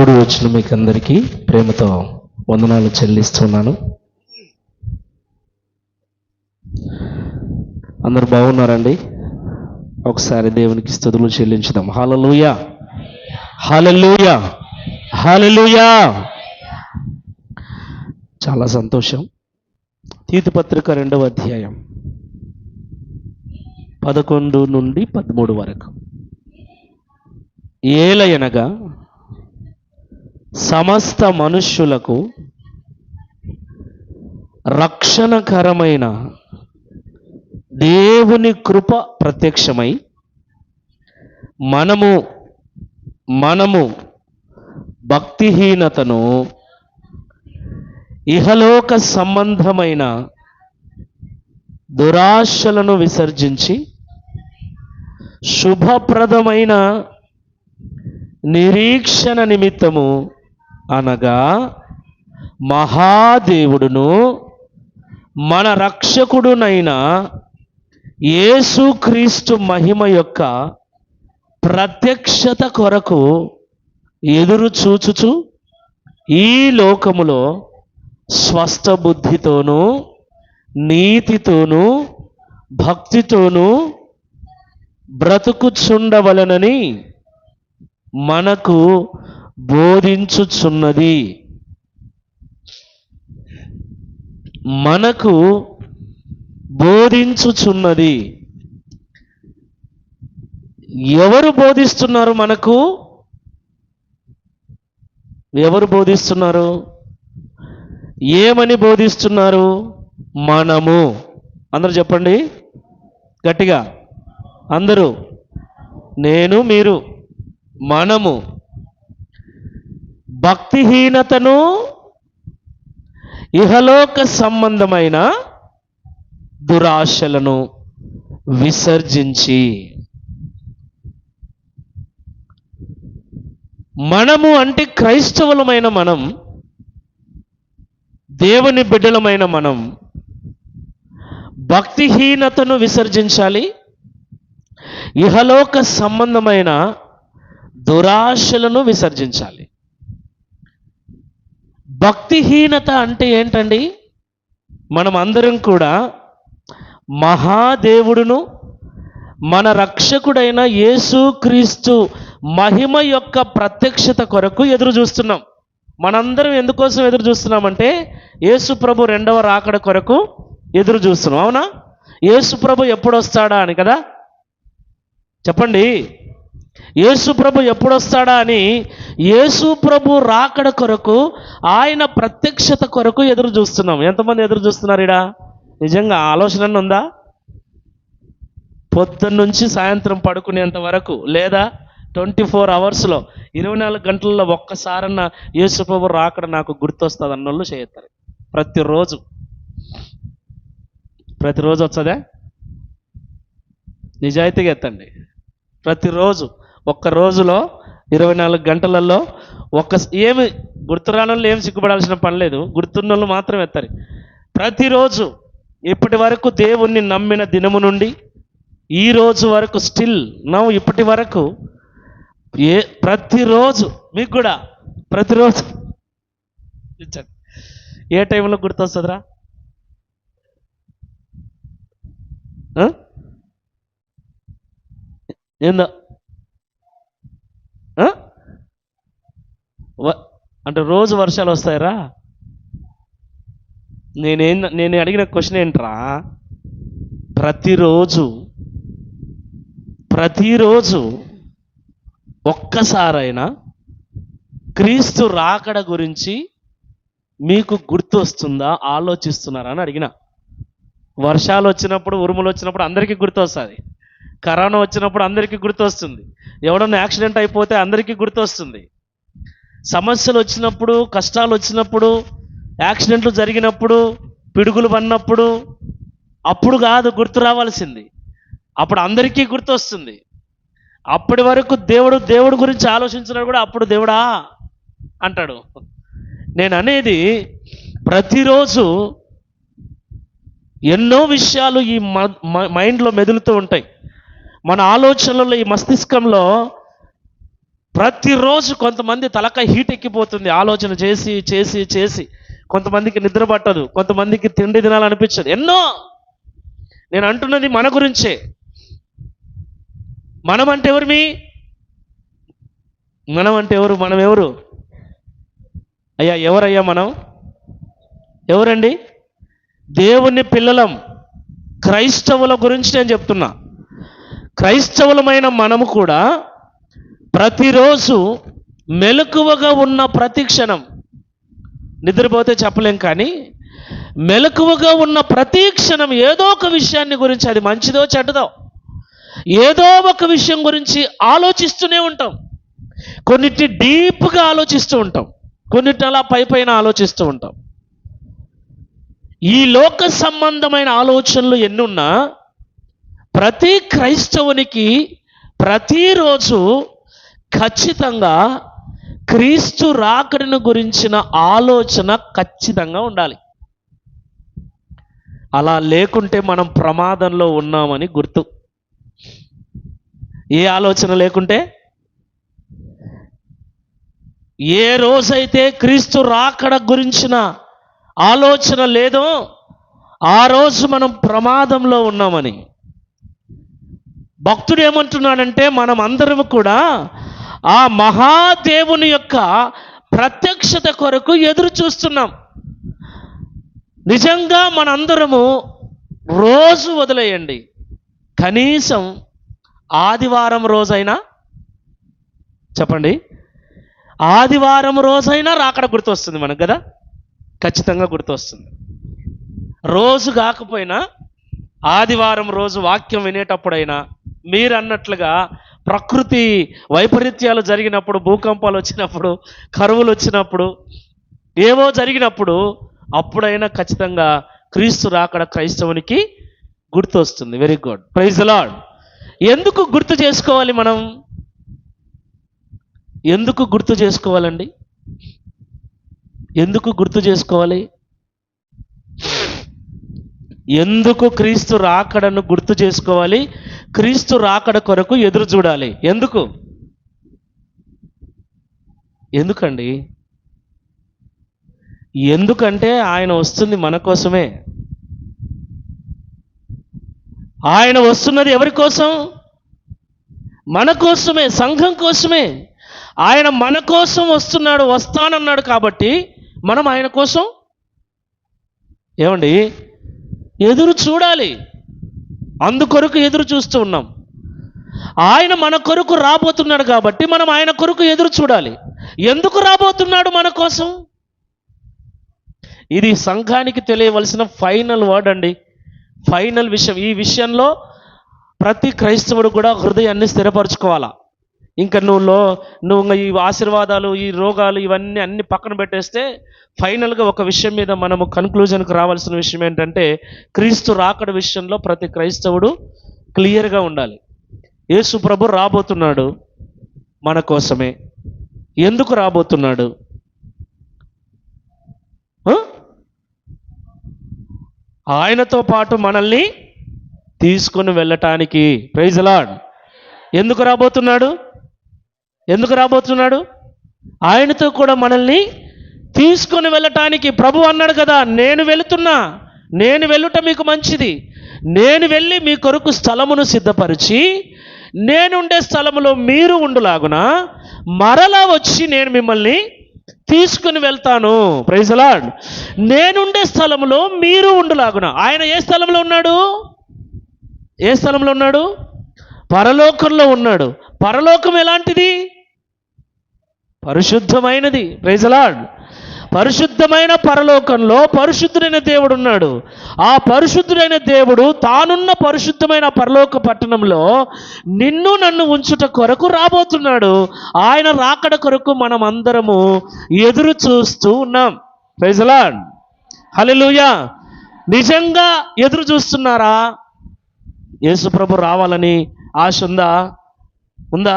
కూడి వచ్చిన మీకు అందరికీ ప్రేమతో వందనాలు చెల్లిస్తున్నాను. అందరు బాగున్నారండి? ఒకసారి దేవునికి స్తుతులు చెల్లించుదాం. హల్లెలూయా, హల్లెలూయా, హల్లెలూయా. చాలా సంతోషం. తీతు పత్రిక 2వ అధ్యాయం 11 నుండి 13 వరకు. ఏలయనగా సమస్త మనుష్యులకు రక్షణకరమైన దేవుని కృప ప్రత్యక్షమై మనము భక్తిహీనతను, ఇహలోక సంబంధమైన దురాశలను విసర్జించి శుభప్రదమైన నిరీక్షణ నిమిత్తము అనగా మహాదేవుడును మన రక్షకుడునైన యేసుక్రీస్తు మహిమ యొక్క ప్రత్యక్షత కొరకు ఎదురు చూచుచు ఈ లోకములో స్వస్థ బుద్ధితోనూ నీతితోనూ భక్తితోనూ బ్రతుకుచుండవలనని మనకు బోధించుచున్నది. ఎవరు బోధిస్తున్నారు? ఎవరు బోధిస్తున్నారు? ఏమని బోధిస్తున్నారు? మనము. అందరూ చెప్పండి గట్టిగా, అందరూ. నేను, మీరు. మనము భక్తిహీనతను, ఇహలోక సంబంధమైన దురాశలను విసర్జించి, మనము అంటే క్రైస్తవులమైన మనం, దేవుని బిడ్డలమైన మనం భక్తిహీనతను విసర్జించాలి, ఇహలోక సంబంధమైన దురాశలను విసర్జించాలి. భక్తిహీనత అంటే ఏంటండి? మనం అందరం కూడా మహాదేవుడును మన రక్షకుడైన యేసుక్రీస్తు మహిమ యొక్క ప్రత్యక్షత కొరకు ఎదురు చూస్తున్నాం. మనందరం ఎందుకోసం ఎదురు చూస్తున్నామంటే యేసు ప్రభు 2వ రాకడ కొరకు ఎదురు చూస్తున్నాం. అవునా? యేసు ప్రభు ఎప్పుడు వస్తాడా అని కదా. చెప్పండి, యేసు ప్రభు ఎప్పుడు వస్తాడా అని, యేసు ప్రభు రాకడ కొరకు, ఆయన ప్రత్యక్షత కొరకు ఎదురు చూస్తున్నాం. ఎంతమంది ఎదురు చూస్తున్నారు? ఇడా నిజంగా ఆలోచన ఉందా? పొద్దున్న నుంచి సాయంత్రం పడుకునేంత వరకు, లేదా 24 అవర్స్లో 24 గంటల్లో ఒక్కసారన్నా యేసు ప్రభు రాకడ నాకు గుర్తొస్తుంది అన్నోళ్ళు చేస్తారు. ప్రతిరోజు వస్తుందా? నిజాయితీగా ఎత్తండి. ప్రతిరోజు, ఒక్క రోజులో 24 గంటలలో ఏమి గుర్తురానోళ్ళు ఏమి సిగ్గుపడాల్సిన పని లేదు. గుర్తున్న వాళ్ళు మాత్రం ఎత్తారు. ప్రతిరోజు ఇప్పటి వరకు దేవుణ్ణి నమ్మిన దినము నుండి ఈ రోజు వరకు ఇప్పటి వరకు ప్రతిరోజు మీకు కూడా ప్రతిరోజు ఏ టైంలో గుర్తొస్తుందిరా? ఏందో అంటే రోజు వర్షాలు వస్తాయరా? నేను అడిగిన క్వశ్చన్ ఏంట్రా? ప్రతిరోజు ఒక్కసారైనా క్రీస్తు రాకడ గురించి మీకు గుర్తు వస్తుందా? ఆలోచిస్తున్నారా అని అడిగిన. వర్షాలు వచ్చినప్పుడు, ఉరుములు వచ్చినప్పుడు అందరికీ గుర్తు వస్తుంది. కరోనా వచ్చినప్పుడు అందరికీ గుర్తు వస్తుంది. ఎవడన్నా యాక్సిడెంట్ అయిపోతే అందరికీ గుర్తు వస్తుంది. సమస్యలు వచ్చినప్పుడు, కష్టాలు వచ్చినప్పుడు, యాక్సిడెంట్లు జరిగినప్పుడు, పిడుగులు పడినప్పుడు, అప్పుడు కాదు గుర్తు రావాల్సింది, అప్పుడు అందరికీ గుర్తు వస్తుంది. అప్పటి వరకు దేవుడు గురించి ఆలోచించినాడు కూడా అప్పుడు దేవుడా అంటాడు. నేను అనేది ప్రతిరోజు ఎన్నో విషయాలు ఈ మైండ్లో మెదులుతూ ఉంటాయి. మన ఆలోచనలలో, ఈ మస్తిష్కంలో ప్రతిరోజు కొంతమంది తలకాయ హీట్ ఎక్కిపోతుంది ఆలోచన చేసి చేసి చేసి. కొంతమందికి నిద్ర పట్టదు, కొంతమందికి తిండి తినాలనిపించదు. ఎన్నో. నేను అంటున్నది మన గురించే. మనం అంటే ఎవరిమి? మనం అంటే ఎవరు? మనం ఎవరు అయ్యా? ఎవరయ్యా మనం? ఎవరండి? దేవుని పిల్లలం. క్రైస్తవుల గురించి నేను చెప్తున్నా. క్రైస్తవులమైన మనము కూడా ప్రతిరోజు మెలకువగా ఉన్న ప్రతి క్షణం, నిద్రపోతే చెప్పలేం కానీ మెలకువగా ఉన్న ప్రతి క్షణం ఏదో ఒక విషయాన్ని గురించి, అది మంచిదో చెడ్డదో, ఏదో ఒక విషయం గురించి ఆలోచిస్తూనే ఉంటాం. కొన్నిటి డీప్గా ఆలోచిస్తూ ఉంటాం, కొన్నిటి అలా పైన ఆలోచిస్తూ ఉంటాం. ఈ లోక సంబంధమైన ఆలోచనలు ఎన్నున్నా ప్రతి క్రైస్తవునికి ప్రతిరోజు ఖచ్చితంగా క్రీస్తు రాకడను గురించిన ఆలోచన ఖచ్చితంగా ఉండాలి. అలా లేకుంటే మనం ప్రమాదంలో ఉన్నామని గుర్తు. ఏ ఆలోచన లేకుంటే, ఏ రోజైతే క్రీస్తు రాకడ గురించిన ఆలోచన లేదో ఆ రోజు మనం ప్రమాదంలో ఉన్నామని. భక్తుడు ఏమంటున్నాడంటే, మనం అందరం కూడా ఆ మహాదేవుని యొక్క ప్రత్యక్షత కొరకు ఎదురు చూస్తున్నాం. నిజంగా మనందరము రోజు వదిలేయండి, కనీసం ఆదివారం రోజైనా, చెప్పండి, ఆదివారం రోజైనా రాకడ గుర్తొస్తుంది మనకు కదా. ఖచ్చితంగా గుర్తొస్తుంది. రోజు కాకపోయినా ఆదివారం రోజు వాక్యం వినేటప్పుడైనా, మీరు అన్నట్లుగా ప్రకృతి వైపరీత్యాలు జరిగినప్పుడు, భూకంపాలు వచ్చినప్పుడు, కరువులు వచ్చినప్పుడు, ఏవో జరిగినప్పుడు, అప్పుడైనా ఖచ్చితంగా క్రీస్తు రాకడ క్రైస్తవునికి గుర్తు వస్తుంది. Very good, praise the Lord. ఎందుకు గుర్తు చేసుకోవాలి మనం? ఎందుకు గుర్తు చేసుకోవాలండి? ఎందుకు గుర్తు చేసుకోవాలి? ఎందుకు క్రీస్తు రాకడను గుర్తు చేసుకోవాలి? క్రీస్తు రాకడ కొరకు ఎదురు చూడాలి. ఎందుకండి? ఎందుకంటే ఆయన వస్తుంది మన కోసమే. ఆయన వస్తున్నది ఎవరి కోసం? మన కోసమే, సంఘం కోసమే. ఆయన మన కోసం వస్తున్నాడు, వస్తానన్నాడు. కాబట్టి మనం ఆయన కోసం ఏమండి ఎదురు చూడాలి. అందుకొరకు ఎదురు చూస్తూ ఉన్నాం. ఆయన మన కొరకు రాబోతున్నాడు కాబట్టి మనం ఆయన కొరకు ఎదురు చూడాలి. ఎందుకు రాబోతున్నాడు మన కోసం? ఇది సంఘానికి తెలియవలసిన ఫైనల్ వర్డ్ అండి, ఫైనల్ విషయం. ఈ విషయంలో ప్రతి క్రైస్తవుడు కూడా హృదయాన్ని స్థిరపరచుకోవాలా. ఇంకా నువ్వు ఈ ఆశీర్వాదాలు, ఈ రోగాలు, ఇవన్నీ అన్ని పక్కన పెట్టేస్తే ఫైనల్గా ఒక విషయం మీద మనము కన్క్లూజన్కి రావాల్సిన విషయం ఏంటంటే, క్రీస్తు రాకడ విషయంలో ప్రతి క్రైస్తవుడు క్లియర్గా ఉండాలి. యేసు ప్రభు రాబోతున్నాడు మన కోసమే. ఎందుకు రాబోతున్నాడు? ఆయనతో పాటు మనల్ని తీసుకొని వెళ్ళటానికి. Praise the Lord. ఎందుకు రాబోతున్నాడు? ఆయనతో కూడా మనల్ని తీసుకొని వెళ్ళటానికి. ప్రభు అన్నాడు కదా, నేను వెళుతున్నా, నేను వెళ్ళుట మీకు మంచిది, నేను వెళ్ళి మీ కొరకు స్థలమును సిద్ధపరిచి నేనుండే స్థలములో మీరు ఉండులాగున మరలా వచ్చి నేను మిమ్మల్ని తీసుకుని వెళ్తాను. Praise the Lord. నేనుండే స్థలములో మీరు ఉండులాగున. ఆయన ఏ స్థలంలో ఉన్నాడు? పరలోకంలో ఉన్నాడు. పరలోకం ఎలాంటిది? పరిశుద్ధమైనది. Praise the Lord. పరిశుద్ధమైన పరలోకంలో పరిశుద్ధుడైన దేవుడు ఉన్నాడు. ఆ పరిశుద్ధుడైన దేవుడు తానున్న పరిశుద్ధమైన పరలోక పట్టణంలో నిన్ను నన్ను ఉంచుట కొరకు రాబోతున్నాడు. ఆయన రాకడ కొరకు మనం అందరము ఎదురు చూస్తూ ఉన్నాం. Praise the Lord. హల్లెలూయా. నిజంగా ఎదురు చూస్తున్నారా? యేసు ప్రభు రావాలని ఆశ ఉందా?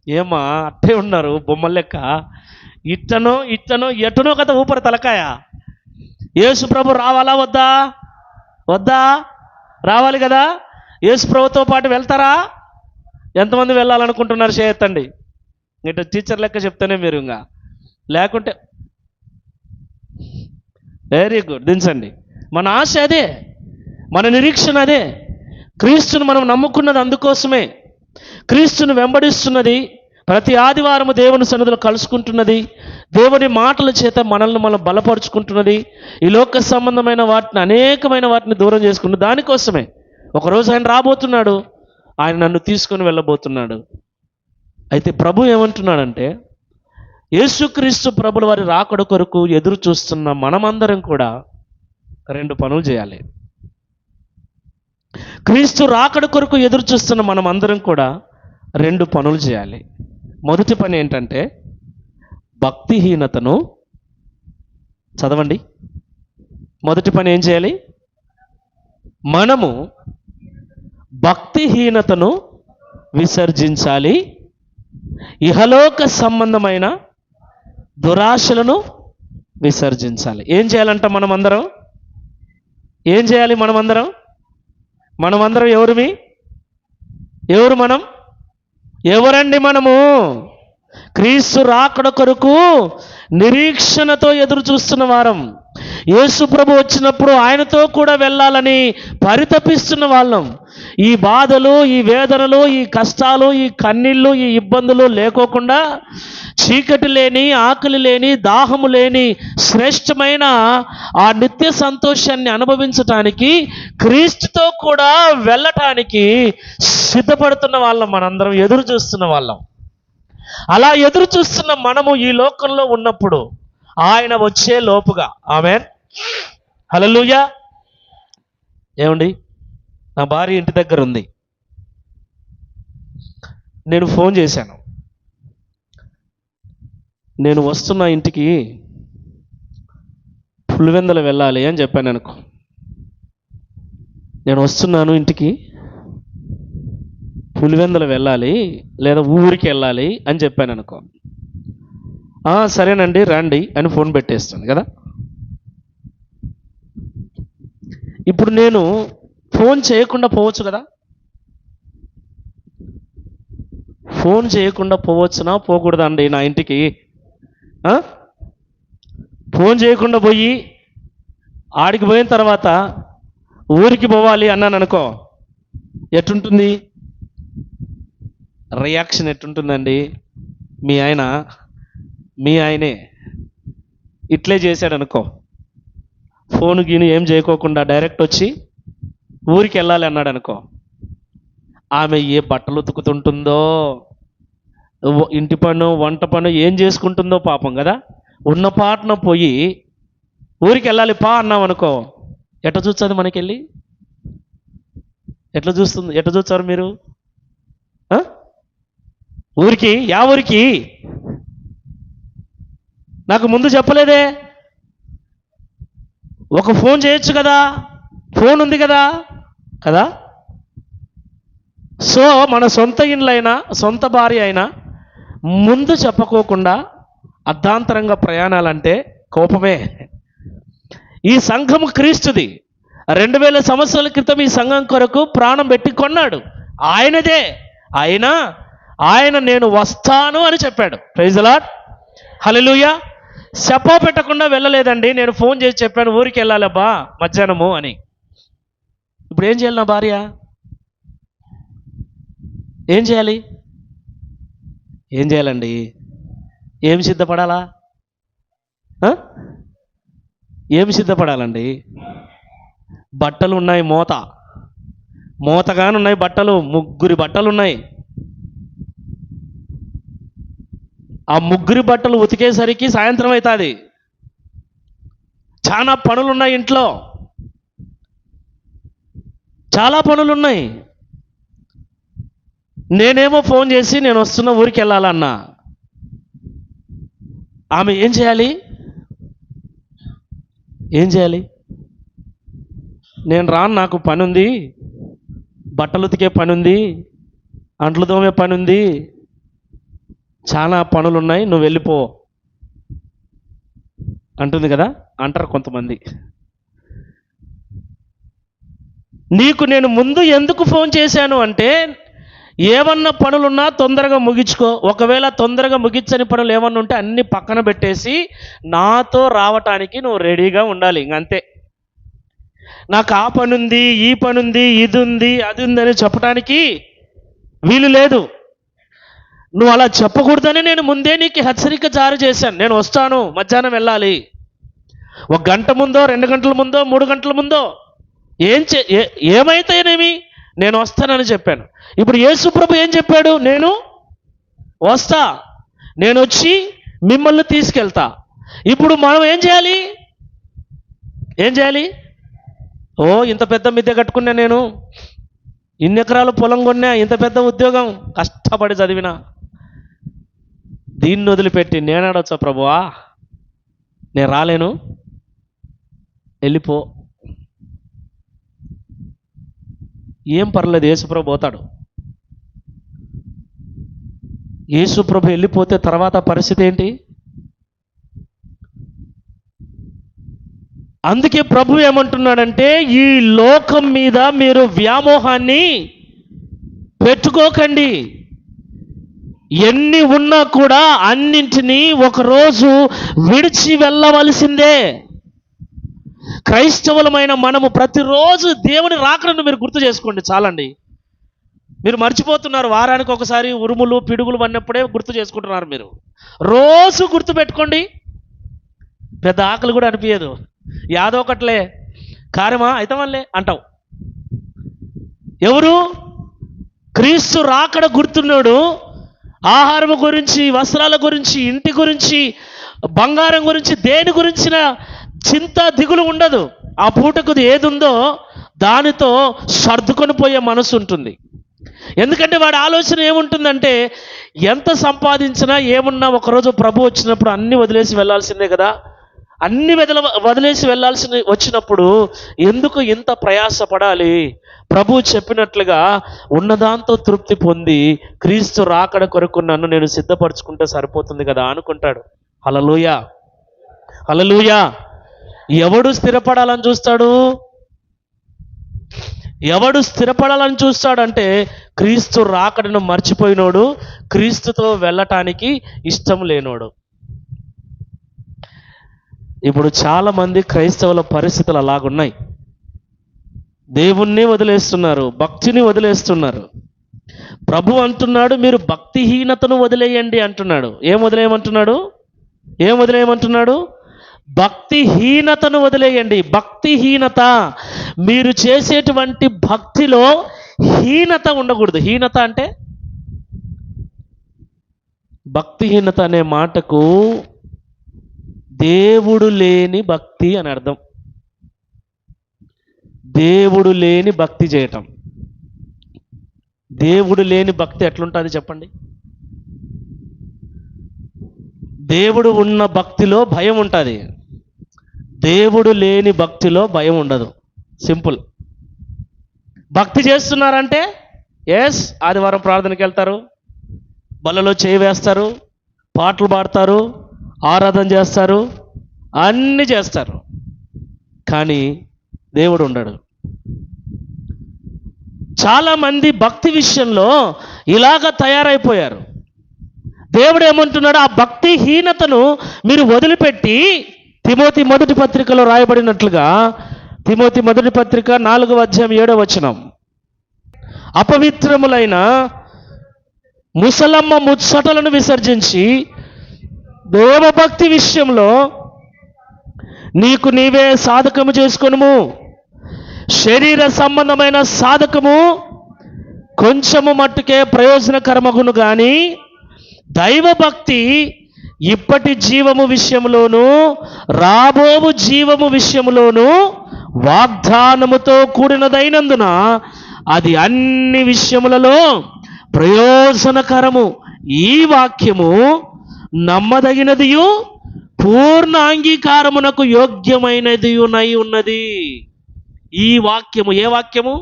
ఏమా అట్టే ఉన్నారు బొమ్మల లెక్క, ఇట్టనో ఎటనో కదా ఊపర తలకాయ. యేసు ప్రభు రావాలా వద్దా? రావాలి కదా. యేసు ప్రభుతో పాటు వెళ్తారా? ఎంతమంది వెళ్ళాలనుకుంటున్నారు? చేయొత్తండి. ఇట్లా టీచర్ లెక్క చెప్తానే మీరు ఇంకా, లేకుంటే వెరీ గుడ్ దించండి. మన ఆశ అదే, మన నిరీక్షణ అదే. క్రీస్తును మనం నమ్ముకున్నది అందుకోసమే, క్రీస్తును వెంబడిస్తున్నది, ప్రతి ఆదివారము దేవుని సన్నిధిలో కలుసుకుంటున్నది, దేవుని మాటల చేత మనల్ని మనం బలపరుచుకుంటున్నది, ఈ లోక సంబంధమైన వాటిని అనేకమైన వాటిని దూరం చేసుకున్నది దానికోసమే. ఒకరోజు ఆయన రాబోతున్నాడు, ఆయన నన్ను తీసుకొని వెళ్ళబోతున్నాడు. అయితే ప్రభు ఏమంటున్నాడంటే, యేసుక్రీస్తు ప్రభుల వారి రాకడ కొరకు ఎదురు చూస్తున్న మనమందరం కూడా 2 పనులు చేయాలి. క్రీస్తు రాకడ కొరకు ఎదురు చూస్తున్న మనం అందరం కూడా 2 పనులు చేయాలి. మొదటి పని ఏంటంటే భక్తిహీనతను, చదవండి, మొదటి పని ఏం చేయాలి? మనము భక్తిహీనతను విసర్జించాలి, ఇహలోక సంబంధమైన దురాశలను విసర్జించాలి. ఏం చేయాలంట మనమందరం? ఏం చేయాలి మనమందరం? మనమందరం ఎవరు మనం? ఎవరండి మనము? క్రీస్తు రాకడ కొరకు నిరీక్షణతో ఎదురు చూస్తున్న వారం. యేసు ప్రభు వచ్చినప్పుడు ఆయనతో కూడా వెళ్ళాలని పరితపిస్తున్న వాళ్ళం. ఈ బాధలు, ఈ వేదనలు, ఈ కష్టాలు, ఈ కన్నీళ్ళు, ఈ ఇబ్బందులు లేకోకుండా చీకటి లేని, ఆకలి లేని, దాహము లేని శ్రేష్టమైన ఆ నిత్య సంతోషాన్ని అనుభవించటానికి, క్రీస్తుతో కూడా వెళ్ళటానికి సిద్ధపడుతున్న వాళ్ళం, మనందరం ఎదురు చూస్తున్న వాళ్ళం. అలా ఎదురు చూస్తున్న మనము ఈ లోకంలో ఉన్నప్పుడు ఆయన వచ్చే లోపుగా, ఆమేన్, హల్లెలూయా. ఏమండి, నా భార్య ఇంటి దగ్గర ఉంది, నేను ఫోన్ చేశాను, నేను వస్తున్నా ఇంటికి, పులివెందల వెళ్ళాలి అని చెప్పాను అనుకో. నేను వస్తున్నాను ఇంటికి, పులివెందల వెళ్ళాలి లేదా ఊరికి వెళ్ళాలి అని చెప్పాను అనుకో. సరేనండి రండి అని ఫోన్ పెట్టేస్తాను కదా. ఇప్పుడు నేను ఫోన్ చేయకుండా పోవచ్చు కదా. ఫోన్ చేయకుండా పోవచ్చునా పోకూడదా అండి నా ఇంటికి? ఫోన్ చేయకుండా పోయి ఆడికి పోయిన తర్వాత ఊరికి పోవాలి అన్నాను అనుకో, ఎట్టుంటుంది రియాక్షన్? ఎట్టుంటుందండి? మీ ఆయనే ఇట్లే చేశాడు అనుకో, ఫోన్ గీను ఏం చేయకోకుండా డైరెక్ట్ వచ్చి ఊరికి వెళ్ళాలి అన్నాడు అనుకో, ఆమె ఏ బట్టలు ఉతుకుతుంటుందో, ఇంటి పను వంట పను ఏం చేసుకుంటుందో పాపం కదా. ఉన్న పాటన పోయి ఊరికి వెళ్ళాలి పా అన్నాం అనుకో, ఎట్లా చూస్తుంది మనకెళ్ళి? ఎట్లా చూస్తారు మీరు? ఊరికి? యా ఊరికి? నాకు ముందు చెప్పలేదే. ఒక ఫోన్ చేయొచ్చు కదా, ఫోన్ ఉంది కదా కదా. సో మన సొంత ఇండ్లైనా, సొంత భార్య అయినా ముందు చెప్పకోకుండా అర్ధాంతరంగా ప్రయాణాలంటే కోపమే. ఈ సంఘము క్రీస్తుది. 2000 సంవత్సరాల క్రితం ఈ సంఘం కొరకు ప్రాణం పెట్టి కొన్నాడు, ఆయనదే. ఆయన నేను వస్తాను అని చెప్పాడు. ప్రైజ్ ది లార్డ్, హల్లెలూయా. చెప్పా పెట్టకుండా వెళ్ళలేదండి, నేను ఫోన్ చేసి చెప్పాను ఊరికి వెళ్ళాలబ్బా మధ్యాహ్నము అని. ఇప్పుడు ఏం చేయాలి నా భార్య? ఏం చేయాలండి? ఏమి సిద్ధపడాలా? ఏమి సిద్ధపడాలండి? బట్టలు ఉన్నాయి, మోతగానున్నాయి బట్టలు, 3 బట్టలు ఉన్నాయి. ఆ 3 బట్టలు ఉతికేసరికి సాయంత్రం అవుతుంది. చాలా పనులున్నాయి ఇంట్లో, చాలా పనులున్నాయి. నేనేమో ఫోన్ చేసి నేను వస్తున్న ఊరికి వెళ్ళాలన్నా, ఆమె ఏం చేయాలి? నేను రాను, నాకు పని ఉంది, బట్టలు ఉతికే పని ఉంది, అంట్లు తోమే పని ఉంది, చాలా పనులు ఉన్నాయి, నువ్వు వెళ్ళిపో అంటుంది కదా. అంటారు కొంతమంది. నీకు నేను ముందు ఎందుకు ఫోన్ చేశాను అంటే, ఏమన్నా పనులున్నా తొందరగా ముగించుకో. ఒకవేళ తొందరగా ముగించని పనులు ఏమన్నా ఉంటే అన్ని పక్కన పెట్టేసి నాతో రావటానికి నువ్వు రెడీగా ఉండాలి. ఇంకంతే. నాకు ఆ పని ఉంది, ఈ పని ఉంది, ఇది ఉంది, అది ఉంది అని చెప్పడానికి వీలు లేదు. నువ్వు అలా చెప్పకూడదని నేను ముందే నీకు హెచ్చరిక జారీ చేశాను. నేను వస్తాను, మధ్యాహ్నం వెళ్ళాలి. 1 గంట ముందో, 2 గంటల ముందో, 3 గంటల ముందో ఏమైతేనేమి నేను వస్తానని చెప్పాను. ఇప్పుడు యేసుప్రభు ఏం చెప్పాడు? నేను వస్తా, నేను వచ్చి మిమ్మల్ని తీసుకెళ్తా. ఇప్పుడు మనం ఏం చేయాలి? ఇంత పెద్ద మిద్దె కట్టుకున్నా, నేను ఇన్ని ఎకరాలు పొలం కొన్నా, ఇంత పెద్ద ఉద్యోగం కష్టపడి చదివినా, దీన్ని వదిలిపెట్టి నేను అడవచ్చా ప్రభువా? నేను రాలేను, వెళ్ళిపో. ఏం పర్లేదు, యేసుప్రభు పోతాడు. యేసుప్రభు వెళ్ళిపోతే తర్వాత పరిస్థితి ఏంటి? అందుకే ప్రభు ఏమంటున్నాడంటే, ఈ లోకం మీద మీరు వ్యామోహాన్ని పెట్టుకోకండి. ఎన్ని ఉన్నా కూడా అన్నింటినీ ఒకరోజు విడిచి వెళ్ళవలసిందే. క్రైస్తవులమైన మనము ప్రతిరోజు దేవుని రాకడను మీరు గుర్తు చేసుకోండి చాలండి. మీరు మర్చిపోతున్నారు. వారానికి ఒకసారి ఉరుములు పిడుగులు అన్నప్పుడే గుర్తు చేసుకుంటున్నారు. మీరు రోజు గుర్తు పెట్టుకోండి. పెద్ద ఆకలి కూడా అనిపించదు. యాదో ఒకట్లే కార్యమా అయితే వాళ్ళే అంటావు. ఎవరు? క్రీస్తు రాకడ గుర్తున్నాడు. ఆహారం గురించి, వస్త్రాల గురించి, ఇంటి గురించి, బంగారం గురించి, దేని గురించిన చింత దిగులు ఉండదు. ఆ పూటకు ఏది ఉందో దానితో సర్దుకొని పోయే మనసు ఉంటుంది. ఎందుకంటే వాడి ఆలోచన ఏముంటుందంటే, ఎంత సంపాదించినా ఏమున్నా ఒకరోజు ప్రభు వచ్చినప్పుడు అన్నీ వదిలేసి వెళ్ళాల్సిందే కదా. అన్ని వదిలేసి వెళ్ళాల్సి వచ్చినప్పుడు ఎందుకు ఇంత ప్రయాసపడాలి? ప్రభు చెప్పినట్లుగా ఉన్నదాంతో తృప్తి పొంది క్రీస్తు రాకడ కొరకు నన్ను నేను సిద్ధపరచుకుంటే సరిపోతుంది కదా అనుకుంటాడు. హల్లెలూయా, హల్లెలూయా. ఎవడు స్థిరపడాలని చూస్తాడు? ఎవడు స్థిరపడాలని చూస్తాడంటే క్రీస్తు రాకడను మర్చిపోయినోడు, క్రీస్తుతో వెళ్ళటానికి ఇష్టం లేనోడు. ఇప్పుడు చాలామంది క్రైస్తవుల పరిస్థితులు అలాగున్నాయి. దేవుణ్ణి వదిలేస్తున్నారు, భక్తిని వదిలేస్తున్నారు. ప్రభు అంటున్నాడు, మీరు భక్తిహీనతను వదిలేయండి అంటున్నాడు. ఏం వదిలేయమంటున్నాడు? భక్తిహీనతను వదిలేయండి. భక్తిహీనత, మీరు చేసేటువంటి భక్తిలో హీనత ఉండకూడదు. హీనత అంటే, భక్తిహీనత అనే మాటకు దేవుడు లేని భక్తి అని అర్థం. దేవుడు లేని భక్తి చేయటం. దేవుడు లేని భక్తి ఎట్లుంటుంది చెప్పండి? దేవుడు ఉన్న భక్తిలో భయం ఉంటుంది, దేవుడు లేని భక్తిలో భయం ఉండదు. సింపుల్. భక్తి చేస్తున్నారంటే ఆదివారం ప్రార్థనకి వెళ్తారు, బల్లలో చేయి వేస్తారు, పాటలు పాడతారు, ఆరాధన చేస్తారు, అన్నీ చేస్తారు, కానీ దేవుడు ఉండడు. చాలామంది భక్తి విషయంలో ఇలాగ తయారైపోయారు. దేవుడు ఏమంటున్నాడు? ఆ భక్తిహీనతను మీరు వదిలిపెట్టి, తిమోతి మొదటి పత్రికలో రాయబడినట్లుగా, తిమోతి మొదటి పత్రిక 4వ అధ్యాయం 7వ వచనం, అపవిత్రములైన ముసలమ్మ ముచ్చటలను విసర్జించి దేవభక్తి విషయంలో నీకు నీవే సాధకము చేసుకొనుము. శరీర సంబంధమైన సాధకము కొంచెము మట్టుకే ప్రయోజనకరమగును కానీ దైవభక్తి ఇప్పటి జీవము విషయంలోను రాబోవు జీవము విషయంలోను వాగ్దానముతో కూడినదైనందున అది అన్ని విషయములలో ప్రయోజనకరము. ఈ వాక్యము నమ్మదగినదియు పూర్ణ అంగీకారమునకు యోగ్యమైనదియునై ఉన్నది. ఈ వాక్యము, ఏ వాక్యము?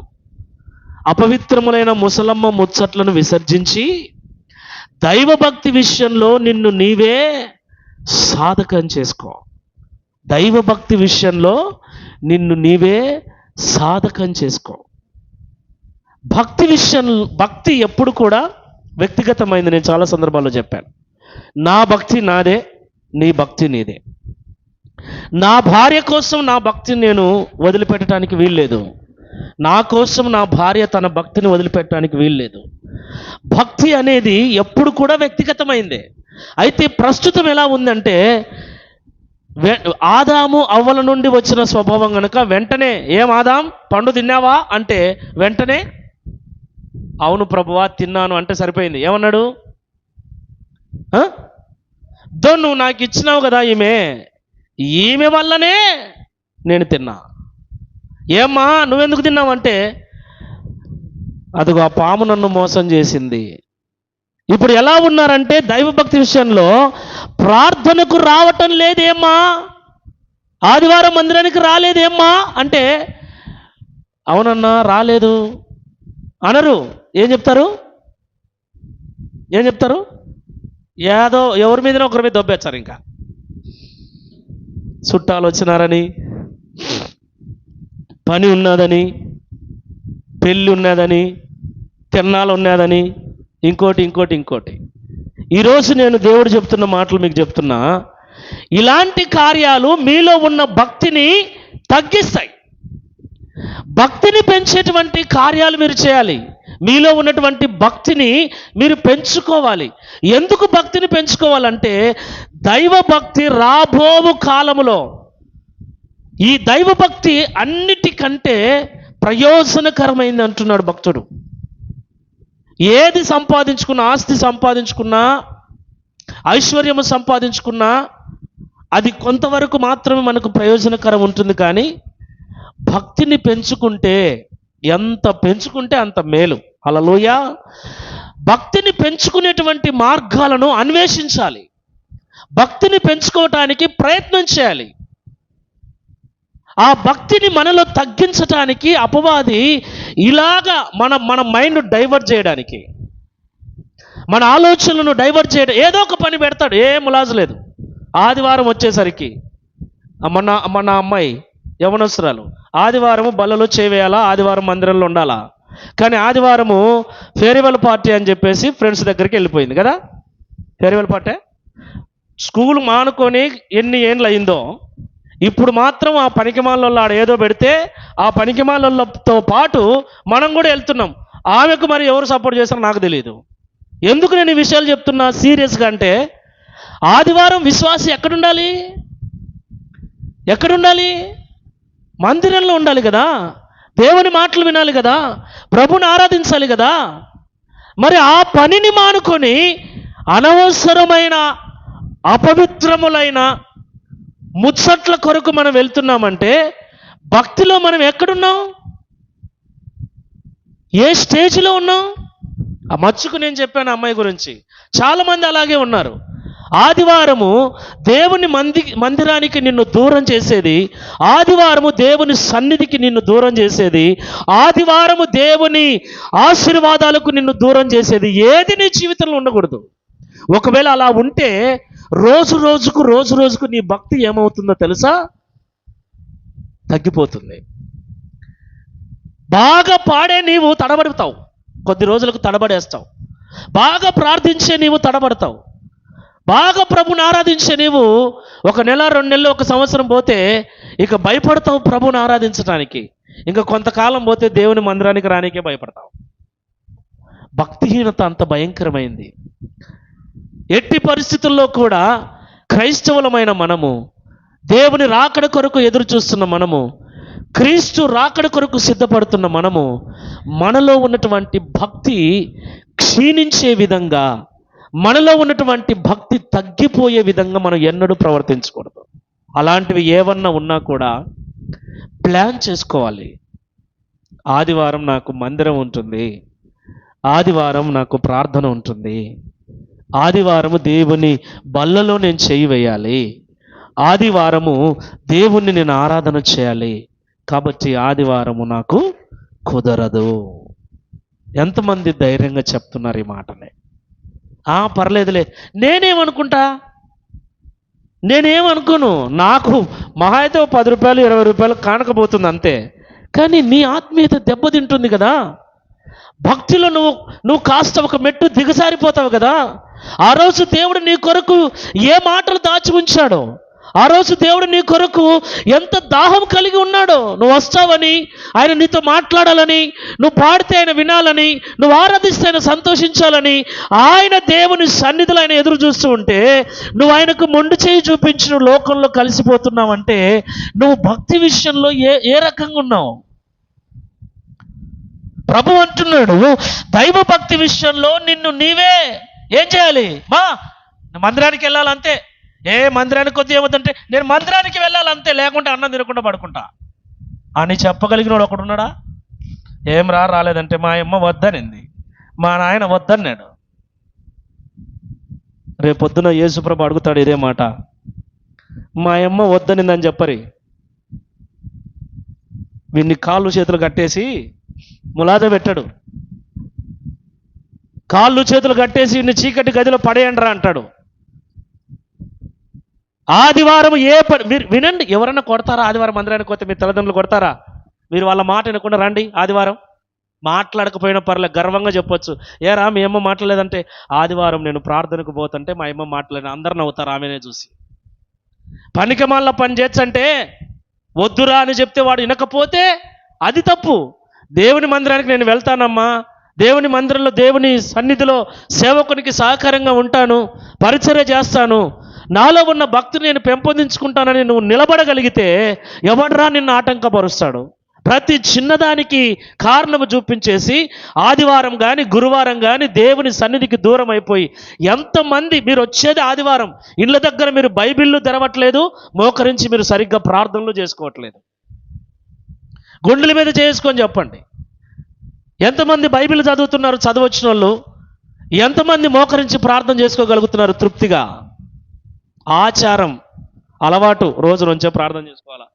అపవిత్రములైన ముసలమ్మ ముచ్చట్లను విసర్జించి దైవభక్తి విషయంలో నిన్ను నీవే సాధకం చేసుకో. దైవభక్తి విషయంలో నిన్ను నీవే సాధకం చేసుకో. భక్తి ఎప్పుడు కూడా వ్యక్తిగతమైంది. నేను చాలా సందర్భాల్లో చెప్పాను. నా భక్తి నాదే, నీ భక్తి నీదే. నా భార్య కోసం నా భక్తిని నేను వదిలిపెట్టడానికి వీల్లేదు. నా కోసం నా భార్య తన భక్తిని వదిలిపెట్టడానికి వీల్లేదు. భక్తి అనేది ఎప్పుడు కూడా వ్యక్తిగతమైందే. అయితే ప్రస్తుతం ఎలా ఉందంటే, ఆదాము అవ్వల నుండి వచ్చిన స్వభావం కనుక వెంటనే, ఏం ఆదాం పండు తిన్నావా అంటే వెంటనే అవును ప్రభువా తిన్నాను అంటే సరిపోయింది. ఏమన్నాడు? నువ్వు నాకు ఇచ్చినావు కదా ఈమె వల్లనే నేను తిన్నా. ఏమ్మా నువ్వెందుకు తిన్నావంటే, అదిగో ఆ పాము నన్ను మోసం చేసింది. ఇప్పుడు ఎలా ఉన్నారంటే దైవభక్తి విషయంలో ప్రార్థనకు రావటం లేదేమ్మా, ఆదివారం మందిరానికి రాలేదేమ్మా అంటే అవునన్నా రాలేదు అనరు. ఏం చెప్తారు? ఏదో ఎవరి మీదనో ఒకరి మీద దొబ్బేచ్చారు. ఇంకా చుట్టాలు వచ్చినారని, పని ఉన్నదని, పెళ్ళి ఉన్నదని, తిరణాలు ఉన్నదని, ఇంకోటి. ఈరోజు నేను దేవుడు చెప్తున్న మాటలు మీకు చెప్తున్నా. ఇలాంటి కార్యాలు మీలో ఉన్న భక్తిని తగ్గిస్తాయి. భక్తిని పెంచేటువంటి కార్యాలు మీరు చేయాలి. మీలో ఉన్నటువంటి భక్తిని మీరు పెంచుకోవాలి. ఎందుకు భక్తిని పెంచుకోవాలంటే, దైవ భక్తి రాబోవు కాలములో ఈ దైవ భక్తి అన్నిటికంటే ప్రయోజనకరమైంది అంటున్నాడు భక్తుడు. ఏది సంపాదించుకున్నా, ఆస్తి సంపాదించుకున్నా, ఐశ్వర్యము సంపాదించుకున్నా అది కొంతవరకు మాత్రమే మనకు ప్రయోజనకరం ఉంటుంది. కానీ భక్తిని పెంచుకుంటే, ఎంత పెంచుకుంటే అంత మేలు. హల్లెలూయా. భక్తిని పెంచుకునేటువంటి మార్గాలను అన్వేషించాలి. భక్తిని పెంచుకోవటానికి ప్రయత్నం చేయాలి. ఆ భక్తిని మనలో తగ్గించటానికి అపవాది ఇలాగా మన మైండ్ డైవర్ట్ చేయడానికి, మన ఆలోచనలను డైవర్ట్ చేయడం, ఏదో ఒక పని పెడతాడు. ఏం ములాజు లేదు. ఆదివారం వచ్చేసరికి మన అమ్మాయి యవనస్తురాలు ఆదివారము బల్లలో చేవేయాలా, ఆదివారం మందిరంలో ఉండాలా. కానీ ఆదివారము ఫేర్వెల్ పార్టీ అని చెప్పేసి ఫ్రెండ్స్ దగ్గరికి వెళ్ళిపోయింది కదా. ఫేర్వెల్ పార్టీ స్కూల్ మానుకొని ఎన్ని ఏండ్లు అయిందో, ఇప్పుడు మాత్రం ఆ పనికిమాలలో ఆడ ఏదో పెడితే ఆ పనికిమాలతో పాటు మనం కూడా వెళ్తున్నాం. ఆమెకు మరి ఎవరు సపోర్ట్ చేస్తారో నాకు తెలియదు. ఎందుకు నేను ఈ విషయాలు చెప్తున్నా సీరియస్గా అంటే, ఆదివారం విశ్వాసి ఎక్కడుండాలి? మందిరంలో ఉండాలి కదా. దేవుని మాటలు వినాలి కదా, ప్రభుని ఆరాధించాలి కదా. మరి ఆ పనిని మానుకొని అనవసరమైన అపవిత్రములైన ముచ్చట్ల కొరకు మనం వెళ్తున్నామంటే భక్తిలో మనం ఎక్కడున్నాం? ఏ స్టేజ్లో ఉన్నాం? ఆ మచ్చుకు నేను చెప్పాను అమ్మాయి గురించి. చాలామంది అలాగే ఉన్నారు. ఆదివారము దేవుని మందిరానికి నిన్ను దూరం చేసేది, ఆదివారము దేవుని సన్నిధికి నిన్ను దూరం చేసేది, ఆదివారము దేవుని ఆశీర్వాదాలకు నిన్ను దూరం చేసేది ఏది నీ జీవితంలో ఉండకూడదు. ఒకవేళ అలా ఉంటే రోజు రోజుకు నీ భక్తి ఏమవుతుందో తెలుసా? తగ్గిపోతుంది. బాగా పాడే నీవు తడబడతావు, కొద్ది రోజులకు తడబడేస్తావు. బాగా ప్రార్థించే నీవు తడబడతావు. బాగా ప్రభుని ఆరాధించే నీవు 1 నెల 2 నెలలు 1 సంవత్సరం పోతే ఇక భయపడతావు ప్రభుని ఆరాధించడానికి. ఇంకా కొంతకాలం పోతే దేవుని మందిరానికి రానికే భయపడతావు. భక్తిహీనత అంత భయంకరమైంది. ఎట్టి పరిస్థితుల్లో కూడా క్రైస్తవులమైన మనము, దేవుని రాకడ కొరకు ఎదురు చూస్తున్న మనము, క్రీస్తు రాకడ కొరకు సిద్ధపడుతున్న మనము, మనలో ఉన్నటువంటి భక్తి క్షీణించే విధంగా, మనలో ఉన్నటువంటి భక్తి తగ్గిపోయే విధంగా మనం ఎన్నడూ ప్రవర్తించకూడదు. అలాంటివి ఏమన్నా ఉన్నా కూడా ప్లాన్ చేసుకోవాలి. ఆదివారం నాకు మందిరం ఉంటుంది, ఆదివారం నాకు ప్రార్థన ఉంటుంది, ఆదివారము దేవుని బల్లలో నేను చేయి వేయాలి, ఆదివారము దేవుణ్ణి నేను ఆరాధన చేయాలి, కాబట్టి ఆదివారము నాకు కుదరదు. ఎంతమంది ధైర్యంగా చెప్తున్నారు ఈ మాటని? పర్లేదులే, నేనేమనుకోను, నాకు మహా అయితే 10 రూపాయలు 20 రూపాయలు కానకపోతుంది అంతే. కానీ నీ ఆత్మీయత దెబ్బతింటుంది కదా. భక్తిలో నువ్వు కాస్త ఒక మెట్టు దిగజారిపోతావు కదా. ఆ రోజు దేవుడు నీ కొరకు ఏ మాటలు దాచి ఉంచాడో, ఆ రోజు దేవుడు నీ కొరకు ఎంత దాహం కలిగి ఉన్నాడో, నువ్వు వస్తావని, ఆయన నీతో మాట్లాడాలని, నువ్వు పాడితే ఆయన వినాలని, నువ్వు ఆరాధిస్తే ఆయన సంతోషించాలని, ఆయన దేవుని సన్నిధిలో ఆయన ఎదురు చూస్తూ ఉంటే నువ్వు ఆయనకు మొండి చేయి చూపించి నువ్వు లోకంలో కలిసిపోతున్నావంటే నువ్వు భక్తి విషయంలో ఏ రకంగా ఉన్నావు? ప్రభు అంటున్నాడు, దైవ భక్తి విషయంలో నిన్ను నీవే ఏం చేయాలి? మందిరానికి వెళ్ళాలంతే. ఏ మందిరానికి కొద్ది ఏమవుతుందంటే నేను మందిరానికి వెళ్ళాలంతే, లేకుంటే అన్నం తినకుండా పడుకుంటా అని చెప్పగలిగినోడు ఒకడున్నాడా? ఏం రాలేదంటే మా అమ్మ వద్దనింది, మా నాయన వద్దన్నాడు. రేపొద్దున యేసుప్రభు అడుగుతాడు ఇదే మాట, మా అమ్మ వద్దనిందని చెప్పరి. వీడిని కాళ్ళు చేతులు కట్టేసి ములాద పెట్టాడు, కాళ్ళు చేతులు కట్టేసి వీడిని చీకటి గదిలో పడేయండిరా అంటాడు. ఆదివారం మీరు వినండి, ఎవరన్నా కొడతారా? ఆదివారం మందిరానికి పోతే మీ తల్లిదండ్రులు కొడతారా? మీరు వాళ్ళ మాట వినకుండా రండి. ఆదివారం మాట్లాడకపోయినా పర్లేదు, గర్వంగా చెప్పొచ్చు. ఏరా మీ అమ్మ మాట్లాడలేదంటే, ఆదివారం నేను ప్రార్థనకు పోతుంటే మా అమ్మ మాట్లాడిన, అందరు నవ్వుతారు ఆమెనే చూసి. పనికి మళ్ళీ పని చేయొచ్చంటే వద్దురా అని చెప్తే వాడు వినకపోతే అది తప్పు. దేవుని మందిరానికి నేను వెళ్తానమ్మా, దేవుని మందిరంలో దేవుని సన్నిధిలో సేవకునికి సహకారంగా ఉంటాను, పరిచర్య చేస్తాను, నాలో ఉన్న భక్తిని నేను పెంపొందించుకుంటానని నువ్వు నిలబడగలిగితే ఎవడరా నిన్ను ఆటంకపరుస్తాడు? ప్రతి చిన్నదానికి కారణము చూపించేసి ఆదివారం కానీ గురువారం కానీ దేవుని సన్నిధికి దూరం అయిపోయి ఎంతమంది మీరు వచ్చేది ఆదివారం, ఇళ్ళ దగ్గర మీరు బైబిళ్ళు తెరవట్లేదు, మోకరించి మీరు సరిగ్గా ప్రార్థనలు చేసుకోవట్లేదు. గుండెల మీద చేసుకొని చెప్పండి, ఎంతమంది బైబిల్ చదువుతున్నారు చదవచ్చిన వాళ్ళు? ఎంతమంది మోకరించి ప్రార్థన చేసుకోగలుగుతున్నారు తృప్తిగా? ఆచారం, అలవాటు, రోజు నుంచే ప్రార్థన చేసుకోవాలా,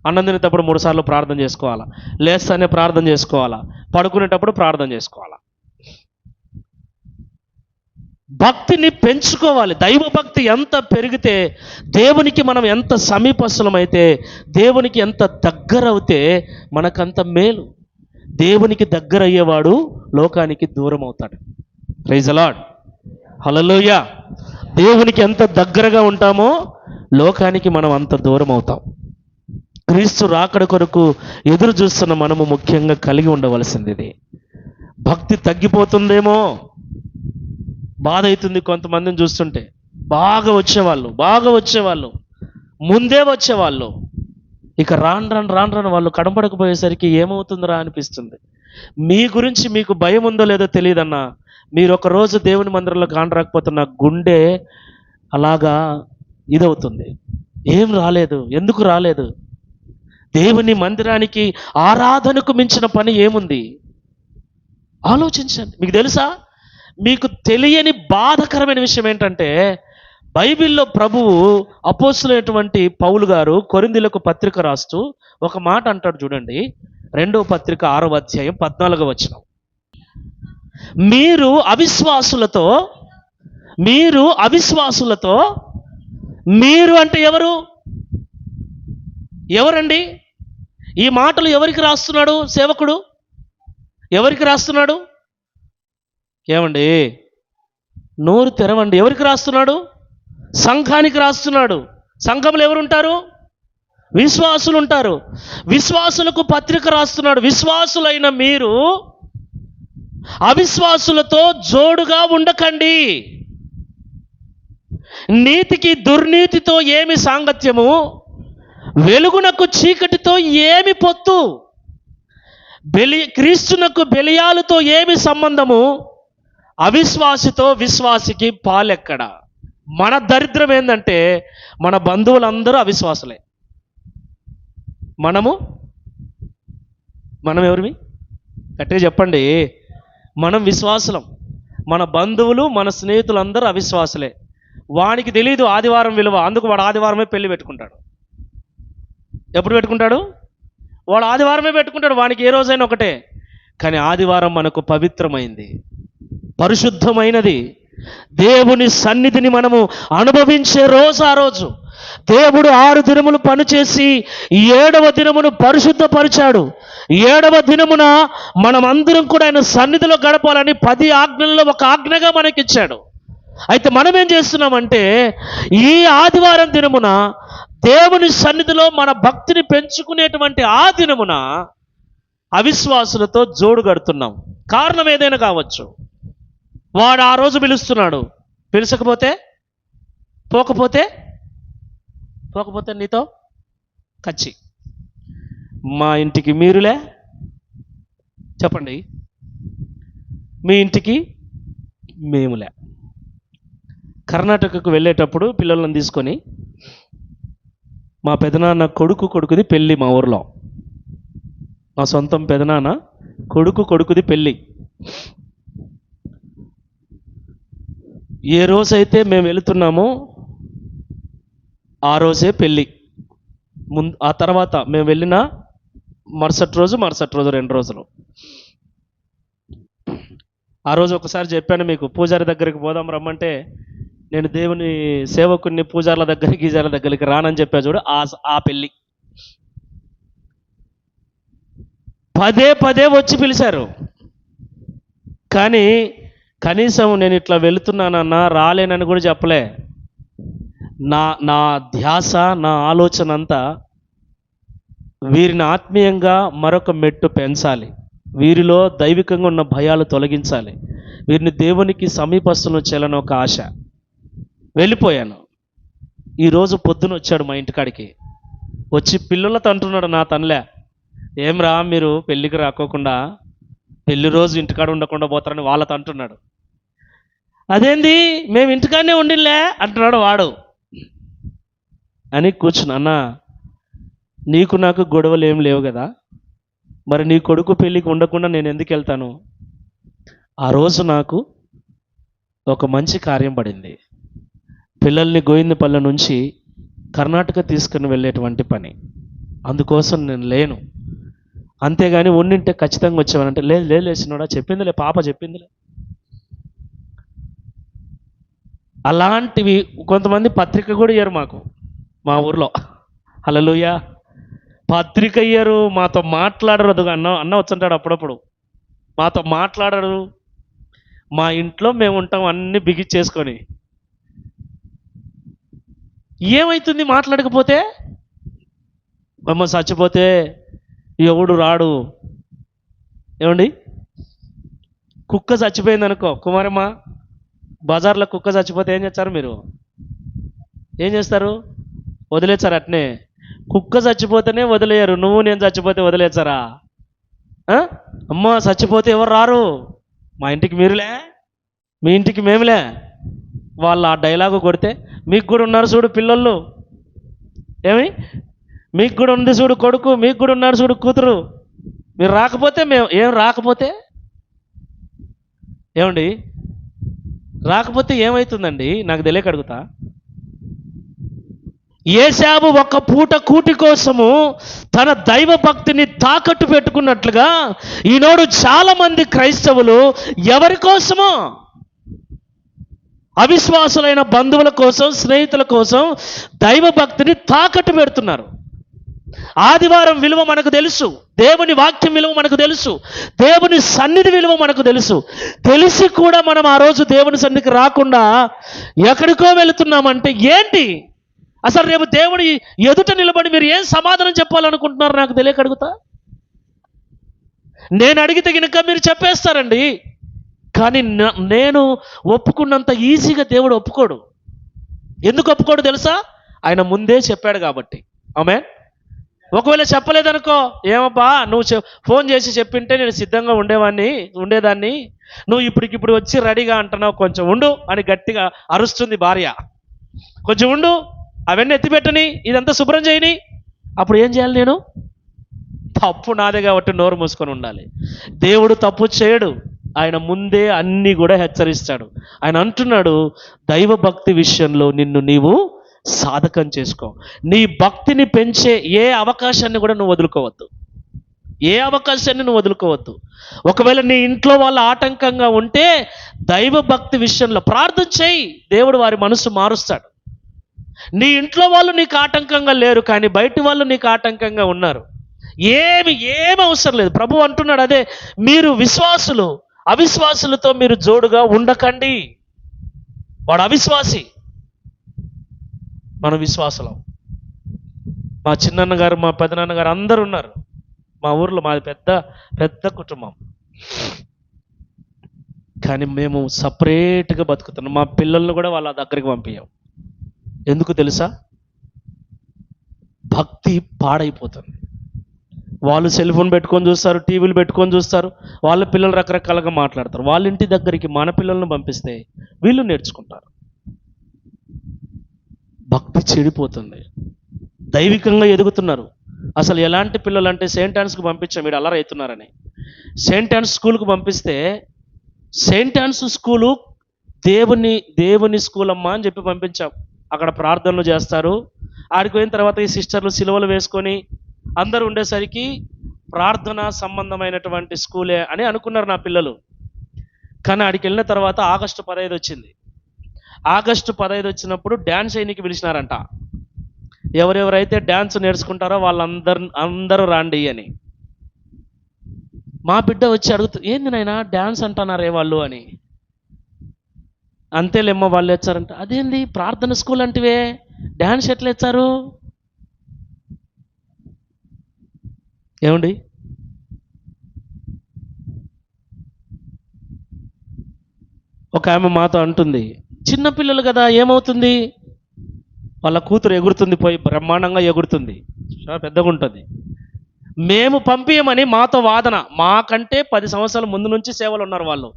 అన్నం తినేటప్పుడు 3 సార్లు ప్రార్థన చేసుకోవాలా, లేస్తానే ప్రార్థన చేసుకోవాలా, పడుకునేటప్పుడు ప్రార్థన చేసుకోవాలా. భక్తిని పెంచుకోవాలి. దైవ భక్తి ఎంత పెరిగితే, దేవునికి మనం ఎంత సమీపస్థులమైతే, దేవునికి ఎంత దగ్గర అవుతే మనకంత మేలు. దేవునికి దగ్గర అయ్యేవాడు లోకానికి దూరం అవుతాడు. ప్రైజ్ ది లార్డ్, హల్లెలూయా. దేవునికి ఎంత దగ్గరగా ఉంటామో లోకానికి మనం అంత దూరం అవుతాం. క్రీస్తు రాకడ కొరకు ఎదురు చూస్తున్న మనము ముఖ్యంగా కలిగి ఉండవలసింది ఇది. భక్తి తగ్గిపోతుందేమో బాధ అవుతుంది కొంతమందిని చూస్తుంటే. బాగా వచ్చేవాళ్ళు ముందే వచ్చేవాళ్ళు, ఇక రాను వాళ్ళు కనపడకపోయేసరికి ఏమవుతుందిరా అనిపిస్తుంది. మీ గురించి మీకు భయం ఉందో లేదో తెలియదన్నా, మీరు ఒక రోజు దేవుని మందిరంలో కానరాకపోతే నా గుండె అలాగా ఇదవుతుంది. ఏం రాలేదు, ఎందుకు రాలేదు? దేవుని మందిరానికి ఆరాధనకు మించిన పని ఏముంది? ఆలోచించండి. మీకు తెలుసా, మీకు తెలియని బాధకరమైన విషయం ఏంటంటే, బైబిల్లో ప్రభువు అపోస్తులైనటువంటి పౌలు గారు కొరింథీయులకు పత్రిక రాస్తూ ఒక మాట అంటాడు చూడండి. 2వ పత్రిక 6వ అధ్యాయం 14వ వచనం. మీరు అవిశ్వాసులతో మీరు అంటే ఎవరండి? ఈ మాటలు ఎవరికి రాస్తున్నాడు సేవకుడు? ఎవరికి రాస్తున్నాడు? ఏమండి, నోరు తెరవండి. ఎవరికి రాస్తున్నాడు? సంఘానికి రాస్తున్నాడు. సంఘంలో ఎవరుంటారు? విశ్వాసులు ఉంటారు. విశ్వాసులకు పత్రిక రాస్తున్నాడు. విశ్వాసులైన మీరు అవిశ్వాసులతో జోడుగా ఉండకండి. నీతికి దుర్నీతితో ఏమి సాంగత్యము, వెలుగునకు చీకటితో ఏమి పొత్తు, క్రీస్తునకు బెలియాలతో ఏమి సంబంధము, అవిశ్వాసితో విశ్వాసికి పాలెక్కడ? మన దరిద్రం ఏంటంటే మన బంధువులందరూ అవిశ్వాసులే. మనం ఎవరివి? గట్టిగా చెప్పండి. మనం విశ్వాసులం. మన బంధువులు, మన స్నేహితులందరూ అవిశ్వాసులే. వానికి తెలియదు ఆదివారం విలువ, అందుకు వాడు ఆదివారమే పెళ్లి పెట్టుకుంటాడు. ఎప్పుడు పెట్టుకుంటాడు? వాడు ఆదివారమే పెట్టుకుంటాడు. వానికి ఏ రోజైనా ఒకటే. కానీ ఆదివారం మనకు పవిత్రమైంది, పరిశుద్ధమైనది. దేవుని సన్నిధిని మనము అనుభవించే రోజు ఆ రోజు. దేవుడు 6 దినములు పనిచేసి 7వ దినమును పరిశుద్ధపరిచాడు. 7వ దినమున మనమందరం కూడా ఆయన సన్నిధిలో గడపాలని 10 ఆజ్ఞల్లో ఒక ఆజ్ఞగా మనకిచ్చాడు. అయితే మనం ఏం చేస్తున్నామంటే ఈ ఆదివారం దినమున దేవుని సన్నిధిలో మన భక్తిని పెంచుకునేటువంటి ఆ దినమున అవిశ్వాసులతో జోడు కడుతున్నాం. కారణం ఏదైనా కావచ్చు. వాడు ఆ రోజు పిలుస్తున్నాడు, పిలుచకపోతే పోకపోతే నీతో కచ్చి. మా ఇంటికి మీరులే, చెప్పండి, మీ ఇంటికి మేములే. కర్ణాటకకు వెళ్ళేటప్పుడు పిల్లలను తీసుకొని మా పెదనాన్న కొడుకుది పెళ్ళి. మా ఊర్లో మా సొంతం పెదనాన్న కొడుకుది పెళ్ళి. ఏ రోజైతే మేము వెళుతున్నామో ఆ రోజే పెళ్ళి. ఆ తర్వాత మేము వెళ్ళిన మరుసటి రోజు 2 రోజులు. ఆ రోజు ఒకసారి చెప్పాను మీకు, పూజారి దగ్గరికి పోదాం రమ్మంటే నేను దేవుని సేవకుని పూజార్ల దగ్గరికి రానని చెప్పా చూడు. ఆ పెళ్ళి పదే వచ్చి పిలిచారు. కానీ కనీసం నేను ఇట్లా వెళుతున్నానన్నా రాలేనని కూడా చెప్పలే. నా ధ్యాస, నా ఆలోచన అంతా వీరిని ఆత్మీయంగా మరొక మెట్టు పెంచాలి, వీరిలో దైవికంగా ఉన్న భయాలు తొలగించాలి, వీరిని దేవునికి సమీపస్తులను చేయాలని ఒక ఆశ. వెళ్ళిపోయాను. ఈరోజు పొద్దున వచ్చాడు మా ఇంటికాడికి. వచ్చి పిల్లలతో అంటున్నాడు, నా తనలే, ఏమ్రా మీరు పెళ్ళికి రాకోకుండా పెళ్లి రోజు ఇంటికాడ ఉండకుండా పోతారని వాళ్ళతో అంటున్నాడు. అదేంది మేము ఇంటికాడనే ఉండిలే అంటున్నాడు వాడు. అని కూర్చున్నా. అన్న, నీకు నాకు గొడవలు ఏం లేవు కదా, మరి నీ కొడుకు పెళ్ళికి ఉండకుండా నేను ఎందుకు వెళ్తాను? ఆ రోజు నాకు ఒక మంచి కార్యం పడింది. పిల్లల్ని గోవిందపల్లె నుంచి కర్ణాటక తీసుకుని వెళ్ళేటువంటి పని. అందుకోసం నేను లేను. అంతేగాని ఉండింటే ఖచ్చితంగా వచ్చేవానంటే లేచినోడా, చెప్పిందిలే, పాప చెప్పిందిలే. అలాంటివి కొంతమంది పత్రిక కూడా ఇయ్యరు మాకు, మా ఊర్లో. హల్లెలూయా. పత్రిక ఇయ్యరు, మాతో మాట్లాడరు. అదుగా అన్న వచ్చంటాడు అప్పుడప్పుడు, మాతో మాట్లాడరు. మా ఇంట్లో మేము ఉంటాం అన్నీ బిగిచ్చేసుకొని. ఏమవుతుంది మాట్లాడకపోతే? అమ్మ చచ్చిపోతే ఎవడు రాడు. ఏమండి, కుక్క చచ్చిపోయింది అనుకో, కుమారమ్మ, బజార్లో కుక్క చచ్చిపోతే ఏం చేస్తారు మీరు? ఏం చేస్తారు? వదిలేస్తారు అట్నే. కుక్క చచ్చిపోతేనే వదిలేయరు, నువ్వు నేను చచ్చిపోతే వదిలేస్తారా? అమ్మ చచ్చిపోతే ఎవరు రారు, మా ఇంటికి మీరులే, మీ ఇంటికి మేములే. వాళ్ళు ఆ డైలాగు కొడితే, మీకు కూడా ఉన్నారు చూడు పిల్లలు, ఏమి మీకు కూడా ఉంది చూడు కొడుకు, మీకు కూడా ఉన్నారు చూడు కూతురు, మీరు రాకపోతే మేము ఏం రాకపోతే ఏమండి, రాకపోతే ఏమవుతుందండి? నాకు తెలియక అడుగుతా. ఏశావు ఒక పూట కూటి కోసము తన దైవ భక్తిని తాకట్టు పెట్టుకున్నట్లుగా ఈనాడు చాలా మంది క్రైస్తవులు ఎవరి కోసమో, అవిశ్వాసులైన బంధువుల కోసం, స్నేహితుల కోసం దైవ భక్తిని తాకట్టు పెడుతున్నారు. ఆదివారం విలువ మనకు తెలుసు, దేవుని వాక్యం విలువ మనకు తెలుసు, దేవుని సన్నిధి విలువ మనకు తెలుసు. తెలిసి కూడా మనం ఆ రోజు దేవుని సన్నిధికి రాకుండా ఎక్కడికో వెళుతున్నామంటే ఏంటి? అసలు రేపు దేవుని ఎదుట నిలబడి మీరు ఏం సమాధానం చెప్పాలనుకుంటున్నారు? నాకు తెలియక అడుగుతా. నేను అడిగితే కనుక మీరు చెప్పేస్తారండి, కానీ నేను ఒప్పుకున్నంత ఈజీగా దేవుడు ఒప్పుకోడు. ఎందుకు ఒప్పుకోడు తెలుసా? ఆయన ముందే చెప్పాడు కాబట్టి. ఆమేన్. ఒకవేళ చెప్పలేదనుకో, ఏమబ్బా నువ్వు ఫోన్ చేసి చెప్పింటే నేను సిద్ధంగా ఉండేదాన్ని, నువ్వు ఇప్పటికిప్పుడు వచ్చి రెడీగా అంటున్నావు, కొంచెం ఉండు అని గట్టిగా అరుస్తుంది భార్య. కొంచెం ఉండు, అవన్నీ ఎత్తిపెట్టని, ఇదంతా శుభ్రం చేయని. అప్పుడు ఏం చేయాలి నేను? తప్పు నాదే కాబట్టి నోరు మూసుకొని ఉండాలి. దేవుడు తప్పు చేయడు, ఆయన ముందే అన్నీ కూడా హెచ్చరిస్తాడు. ఆయన అంటున్నాడు, దైవ భక్తి విషయంలో నిన్ను నీవు సాధకం చేసుకో. నీ భక్తిని పెంచే ఏ అవకాశాన్ని కూడా నువ్వు వదులుకోవద్దు, ఏ అవకాశాన్ని నువ్వు వదులుకోవద్దు. ఒకవేళ నీ ఇంట్లో వాళ్ళు ఆటంకంగా ఉంటే దైవ భక్తి విషయంలో ప్రార్థన చేయి, దేవుడు వారి మనసు మారుస్తాడు. నీ ఇంట్లో వాళ్ళు నీకు ఆటంకంగా లేరు, కానీ బయటి వాళ్ళు నీకు ఆటంకంగా ఉన్నారు. ఏమి అవసరం లేదు. ప్రభు అంటున్నాడు అదే, మీరు విశ్వాసులు అవిశ్వాసులతో మీరు జోడుగా ఉండకండి. వాడు అవిశ్వాసి, మనం విశ్వాసులం. మా చిన్నన్న గారు, మా పెదనాన్న గారు అందరూ ఉన్నారు మా ఊర్లో. మాది పెద్ద పెద్ద కుటుంబం, కానీ మేము సపరేట్గా బతుకుతున్నాం. మా పిల్లల్ని కూడా వాళ్ళ దగ్గరికి పంపించాం. ఎందుకు తెలుసా? భక్తి పాడైపోతుంది. వాళ్ళు సెల్ ఫోన్ పెట్టుకొని చూస్తారు, టీవీలు పెట్టుకొని చూస్తారు, వాళ్ళ పిల్లలు రకరకాలుగా మాట్లాడతారు. వాళ్ళ ఇంటి దగ్గరికి మన పిల్లల్ని పంపిస్తే వీళ్ళు నేర్చుకుంటారు. భక్తి చెడిపోతుంది. దైవికంగా ఎదుగుతున్నారు. అసలు ఎలాంటి పిల్లలు అంటే, సెయింట్ ఆన్స్కి పంపించాం, వీడు అల్లరి అవుతున్నారని. సెయింట్ ఆన్స్ స్కూల్కి పంపిస్తే, సెయింట్ ఆన్స్ స్కూలు దేవుని స్కూల్ అమ్మా అని చెప్పి పంపించాం. అక్కడ ప్రార్థనలు చేస్తారు. ఆడికి పోయిన తర్వాత ఈ సిస్టర్లు సిలువలు వేసుకొని అందరూ ఉండేసరికి ప్రార్థన సంబంధమైనటువంటి స్కూలే అని అనుకున్నారు నా పిల్లలు. కానీ ఆడికి వెళ్ళిన తర్వాత ఆగస్టు 15 వచ్చింది. ఆగస్టు 15 వచ్చినప్పుడు డ్యాన్స్ అయినకి పిలిచినారంట. ఎవరెవరైతే డ్యాన్స్ నేర్చుకుంటారో అందరూ రాండి అని. మా బిడ్డ వచ్చి అడుగుతుంది, ఏంది నాయనా డ్యాన్స్ అంటున్నారే వాళ్ళు అని. అంతేలేమ్మా వాళ్ళు వచ్చారంట. అదేంది ప్రార్థన స్కూల్ అంటివే, డ్యాన్స్ ఎట్లా ఇచ్చారు? ఏమండి, ఒక ఆమె మాతో అంటుంది, చిన్నపిల్లలు కదా ఏమవుతుంది, వాళ్ళ కూతురు ఎగురుతుంది, పోయి బ్రహ్మాండంగా ఎగురుతుంది, చాలా పెద్దగా ఉంటుంది. మేము పంపించమని మాతో వాదన. మాకంటే 10 సంవత్సరాల ముందు నుంచి సేవలు ఉన్నారు వాళ్ళు.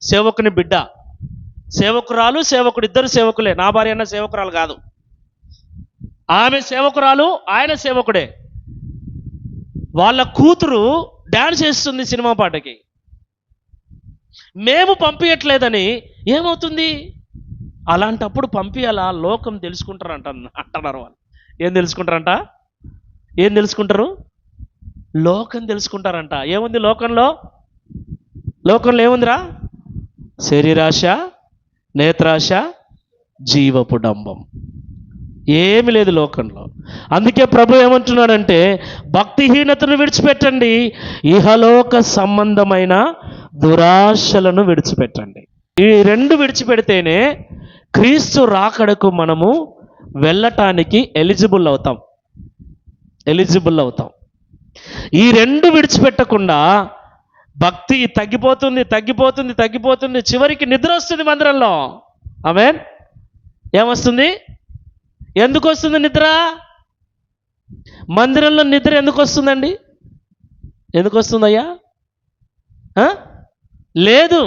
సేవకుని బిడ్డ, సేవకురాలు, సేవకుడు, ఇద్దరు సేవకులే. నా భార్య అన్న సేవకురాలు కాదు, ఆమె సేవకురాలు, ఆయన సేవకుడే. వాళ్ళ కూతురు డ్యాన్స్ చేస్తుంది సినిమా పాటకి. మేము పంపించట్లేదని ఏమవుతుంది? అలాంటప్పుడు పంపించాలా? లోకం తెలుసుకుంటారంట అంటున్నారు వాళ్ళు. ఏం తెలుసుకుంటారంట? ఏం తెలుసుకుంటారు? లోకం తెలుసుకుంటారంట. ఏముంది లోకంలో? లోకంలో ఏముందిరా? శరీరాశ, నేత్రాశ, జీవపు డంబం. ఏమి లేదు లోకంలో. అందుకే ప్రభు ఏమంటున్నాడంటే, భక్తిహీనతను విడిచిపెట్టండి, ఇహలోక సంబంధమైన దురాశలను విడిచిపెట్టండి. ఈ రెండు విడిచిపెడితేనే క్రీస్తు రాకడకు మనము వెళ్ళటానికి ఎలిజిబుల్ అవుతాం. ఈ రెండు విడిచిపెట్టకుండా భక్తి తగ్గిపోతుంది. చివరికి నిద్ర వస్తుంది మందిరంలో. ఆమేన్. ఏమొస్తుంది? ఎందుకు వస్తుంది నిద్ర? మందిరంలో నిద్ర ఎందుకు వస్తుందండి? ఎందుకు వస్తుందయ్యా? లేదు,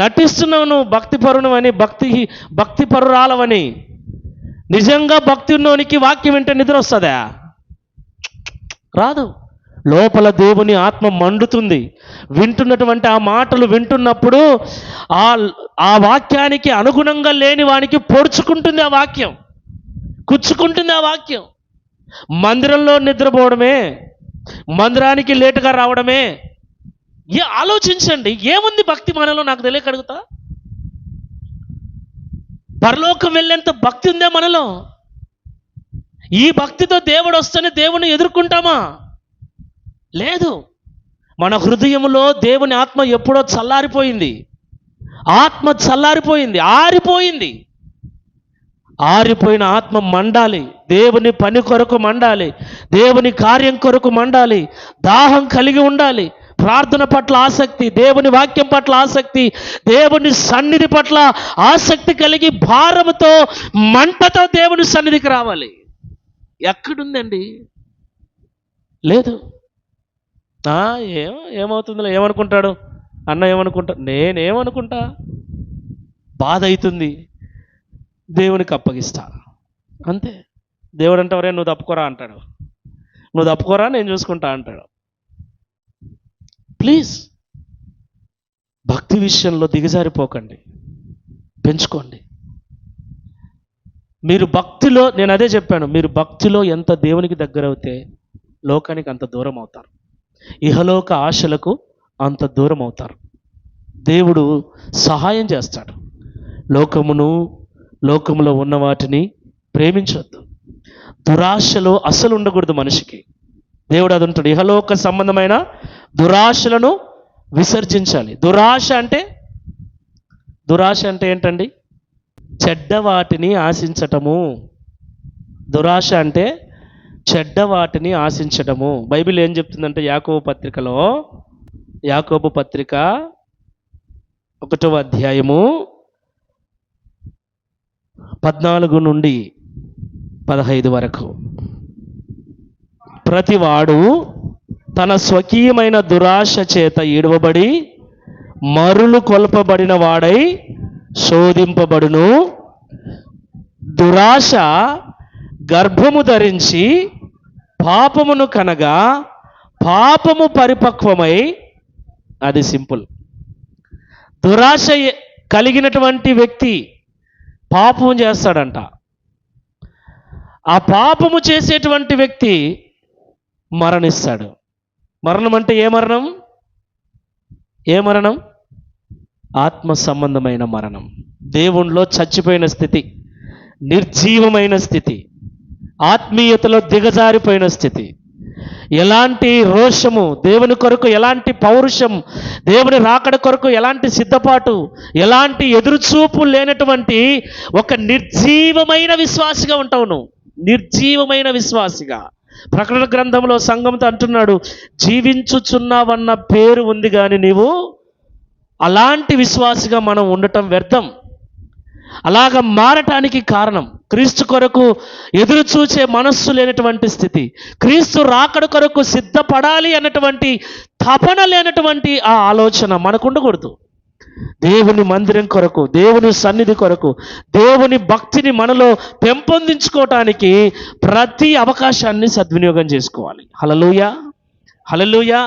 నటిస్తున్నావు నువ్వు భక్తిపరుణమని, భక్తిపరురాలవని. నిజంగా భక్తి ఉన్నోనికి వాక్యం వింటే నిద్ర వస్తుందా? రాదు. లోపల దేవుని ఆత్మ మండుతుంది. వింటున్నటువంటి ఆ మాటలు వింటున్నప్పుడు ఆ వాక్యానికి అనుగుణంగా లేని వానికి పొడుచుకుంటుంది ఆ వాక్యం, కుచ్చుకుంటుంది ఆ వాక్యం. మందిరంలో నిద్రపోవడమే, మందిరానికి లేటుగా రావడమే. ఆలోచించండి, ఏముంది భక్తి మనలో? నాకు తెలియక అడుగుతా. పరలోకం వెళ్ళేంత భక్తి ఉందే మనలో? ఈ భక్తితో దేవుడు వస్తేనే దేవుని ఎదుర్కొంటామా? లేదు. మన హృదయంలో దేవుని ఆత్మ ఎప్పుడో చల్లారిపోయింది. ఆత్మ చల్లారిపోయింది, ఆరిపోయింది. ఆరిపోయిన ఆత్మ మండాలి. దేవుని పని కొరకు మండాలి, దేవుని కార్యం కొరకు మండాలి, దాహం కలిగి ఉండాలి. ప్రార్థన పట్ల ఆసక్తి, దేవుని వాక్యం పట్ల ఆసక్తి, దేవుని సన్నిధి పట్ల ఆసక్తి కలిగి భారముతో, మంటతో దేవుని సన్నిధికి రావాలి. ఎక్కడుందండి? లేదు. ఏమవుతుందిలే, ఏమనుకుంటాడు అన్న, ఏమనుకుంటా, నేనేమనుకుంటా, బాధ అవుతుంది, దేవునికి అప్పగిస్తా, అంతే. దేవుడు అంటే, వరే నువ్వు తప్పుకోరా అంటాడు, నువ్వు తప్పుకోరా నేను చూసుకుంటా అంటాడు. ప్లీజ్, భక్తి విషయంలో దిగజారిపోకండి, పెంచుకోండి. మీరు భక్తిలో, నేను అదే చెప్పాను, మీరు భక్తిలో ఎంత దేవునికి దగ్గర అవుతే లోకానికి అంత దూరం అవుతారు, ఇహలోక ఆశలకు అంత దూరం అవుతారు. దేవుడు సహాయం చేస్తాడు. లోకములో ఉన్న వాటిని ప్రేమించొద్దు. దురాశలు అసలు ఉండకూడదు మనిషికి. దేవుడు అది ఉంటాడు, ఇహలోక సంబంధమైన దురాశలను విసర్జించాలి. దురాశ అంటే ఏంటండి? చెడ్డ వాటిని ఆశించటము. దురాశ అంటే చెడ్డ వాటిని ఆశించటము. బైబిల్ ఏం చెప్తుందంటే యాకోబు పత్రిక 1వ అధ్యాయము 14 నుండి 15 వరకు, ప్రతివాడు తన స్వకీయమైన దురాశ చేత ఈడవబడి మరులు కొల్పబడిన వాడై శోధింపబడును. దురాశ గర్భము ధరించి పాపమును కనగా పాపము పరిపక్వమై, అది సింపుల్. దురాశ కలిగినటువంటి వ్యక్తి పాపము చేస్తాడంట. ఆ పాపము చేసేటువంటి వ్యక్తి మరణిస్తాడు. మరణం అంటే ఏ మరణం? ఆత్మ సంబంధమైన మరణం. దేవునిలో చచ్చిపోయిన స్థితి, నిర్జీవమైన స్థితి, ఆత్మీయతలో దిగజారిపోయిన స్థితి. ఎలాంటి రోషము దేవుని కొరకు, ఎలాంటి పౌరుషం దేవుని రాకడ కొరకు, ఎలాంటి సిద్ధపాటు, ఎలాంటి ఎదురుచూపు లేనటువంటి ఒక నిర్జీవమైన విశ్వాసిగా ఉంటావు నువ్వు. నిర్జీవమైన విశ్వాసిగా. ప్రకటన గ్రంథంలో సంఘంతో అంటున్నాడు, జీవించుచున్నావన్న పేరు ఉంది కానీ నీవు అలాంటి విశ్వాసిగా మనం ఉండటం వ్యర్థం. అలాగ మారటానికి కారణం క్రీస్తు కొరకు ఎదురు చూచే మనస్సు లేనటువంటి స్థితి, క్రీస్తు రాకడ కొరకు సిద్ధపడాలి అన్నటువంటి తపన లేనటువంటి ఆ ఆలోచన మనకు ఉండకూడదు. దేవుని మందిరం కొరకు, దేవుని సన్నిధి కొరకు, దేవుని భక్తిని మనలో పెంపొందించుకోవటానికి ప్రతి అవకాశాన్ని సద్వినియోగం చేసుకోవాలి. హల్లెలూయా, హల్లెలూయా.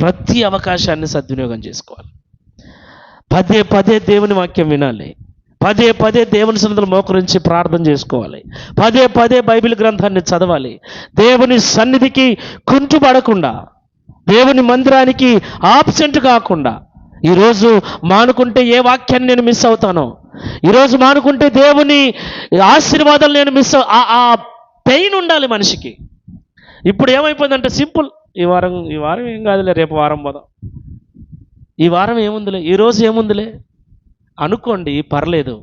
ప్రతి అవకాశాన్ని సద్వినియోగం చేసుకోవాలి. పదే దేవుని వాక్యం వినాలి. పదే దేవుని సన్నిధిలో మోకరించి ప్రార్థన చేసుకోవాలి. పదే బైబిల్ గ్రంథాన్ని చదవాలి. దేవుని సన్నిధికి కుంటుపడకుండా, దేవుని మందిరానికి ఆబ్సెంట్ కాకుండా. ఈరోజు మానుకుంటే ఏ వాక్యాన్ని నేను మిస్ అవుతానో, ఈరోజు మానుకుంటే దేవుని ఆశీర్వాదాలు నేను మిస్ ఆ పెయిన్ ఉండాలి మనిషికి. ఇప్పుడు ఏమైపోయిందంటే సింపుల్, ఈ వారం ఏం కాదులే, రేపు వారం పోదాం, ఈ వారం ఏముందిలే, ఈరోజు ఏముందిలే అనుకోండి, పర్లేదు.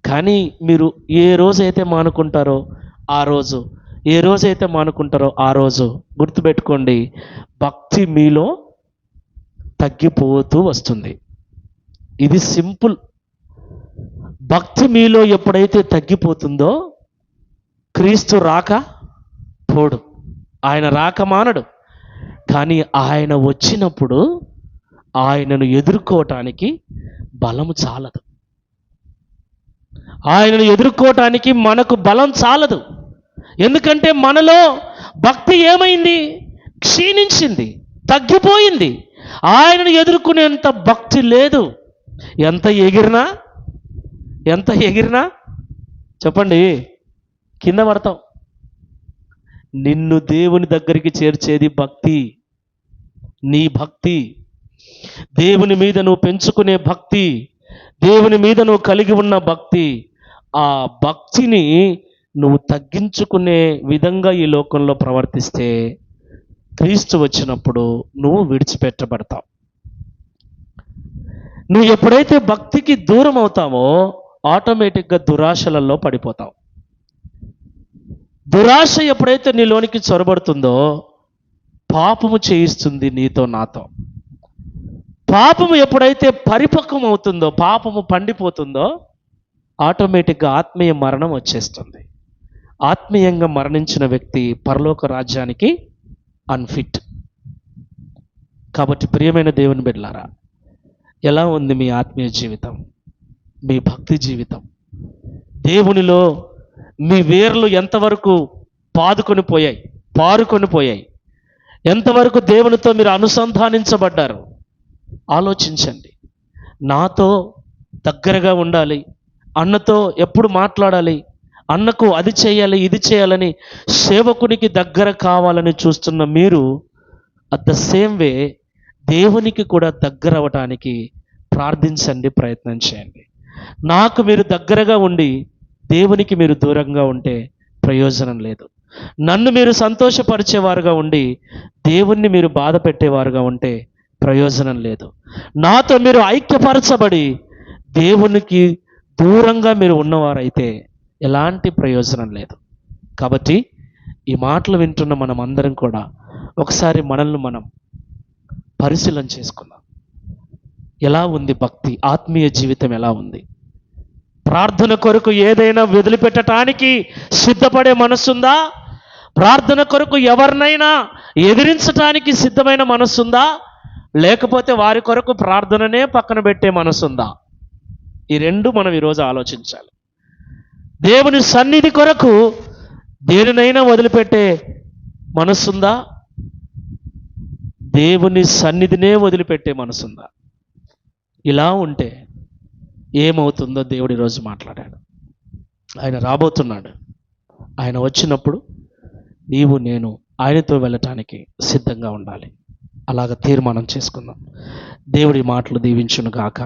కానీ మీరు ఏ రోజైతే మానుకుంటారో ఆ రోజు గుర్తుపెట్టుకోండి, భక్తి మీలో తగ్గిపోతూ వస్తుంది. ఇది సింపుల్. భక్తి మీలో ఎప్పుడైతే తగ్గిపోతుందో క్రీస్తు రాక పోడు, ఆయన రాక మానడు. కానీ ఆయన వచ్చినప్పుడు ఆయనను ఎదుర్కోవటానికి బలము చాలదు. ఆయనను ఎదుర్కోవటానికి మనకు బలం చాలదు. ఎందుకంటే మనలో భక్తి ఏమైంది? క్షీణించింది, తగ్గిపోయింది. ఆయనను ఎదుర్కొనేంత భక్తి లేదు. ఎంత ఎగిరినా చెప్పండి, కింద పడతాం. నిన్ను దేవుని దగ్గరికి చేర్చేది భక్తి. నీ భక్తి, దేవుని మీద నువ్వు పెంచుకునే భక్తి, దేవుని మీద నువ్వు కలిగి ఉన్న భక్తి, ఆ భక్తిని నువ్వు తగ్గించుకునే విధంగా ఈ లోకంలో ప్రవర్తిస్తే క్రీస్తు వచ్చినప్పుడు నువ్వు విడిచిపెట్టబడతావు. నువ్వు ఎప్పుడైతే భక్తికి దూరం అవుతావో ఆటోమేటిక్గా దురాశలలో పడిపోతావు. దురాశ ఎప్పుడైతే నీలోనికి చొరబడుతుందో పాపము చేయిస్తుంది నీతో నాతో. పాపము ఎప్పుడైతే పరిపక్వం అవుతుందో, పాపము పండిపోతుందో ఆటోమేటిక్గా ఆత్మీయ మరణం వచ్చేస్తుంది. ఆత్మీయంగా మరణించిన వ్యక్తి పరలోక రాజ్యానికి అన్ఫిట్. కాబట్టి ప్రియమైన దేవుని బిడ్డలారా, ఎలా ఉంది మీ ఆత్మీయ జీవితం, మీ భక్తి జీవితం? దేవునిలో మీ వేర్లు ఎంతవరకు పారుకొని పోయాయి? ఎంతవరకు దేవునితో మీరు అనుసంధానించబడ్డారు? ఆలోచించండి. నాతో దగ్గరగా ఉండాలి, అన్నతో ఎప్పుడు మాట్లాడాలి, అన్నకు అది చేయాలి ఇది చేయాలని, సేవకునికి దగ్గర కావాలని చూస్తున్న మీరు అట్ ద సేమ్ వే దేవునికి కూడా దగ్గర అవ్వటానికి ప్రార్థించండి, ప్రయత్నం చేయండి. నాకు మీరు దగ్గరగా ఉండి దేవునికి మీరు దూరంగా ఉంటే ప్రయోజనం లేదు. నన్ను మీరు సంతోషపరిచేవారుగా ఉండి దేవుణ్ణి మీరు బాధ పెట్టేవారుగా ఉంటే ప్రయోజనం లేదు. నాతో మీరు ఐక్యపరచబడి దేవునికి దూరంగా మీరు ఉన్నవారైతే ఎలాంటి ప్రయోజనం లేదు. కాబట్టి ఈ మాటలు వింటున్న మనం అందరం కూడా ఒకసారి మనల్ని మనం పరిశీలన చేసుకుందాం. ఎలా ఉంది భక్తి, ఆత్మీయ జీవితం ఎలా ఉంది? ప్రార్థన కొరకు ఏదైనా వదిలిపెట్టడానికి సిద్ధపడే మనస్సుందా? ప్రార్థన కొరకు ఎవరినైనా ఎదిరించటానికి సిద్ధమైన మనస్సుందా? లేకపోతే వారి కొరకు ప్రార్థననే పక్కన పెట్టే మనస్సుందా? ఈ రెండు మనం ఈరోజు ఆలోచించాలి. దేవుని సన్నిధి కొరకు దేనినైనా వదిలిపెట్టే మనస్సుందా? దేవుని సన్నిధినే వదిలిపెట్టే మనసుందా? ఇలా ఉంటే ఏమవుతుందో దేవుడు ఈరోజు మాట్లాడాడు. ఆయన రాబోతున్నాడు. ఆయన వచ్చినప్పుడు నీవు నేను ఆయనతో వెళ్ళటానికి సిద్ధంగా ఉండాలి. అలాగ తీర్మానం చేసుకుందాం. దేవుడి మాటలు దీవించును గాక.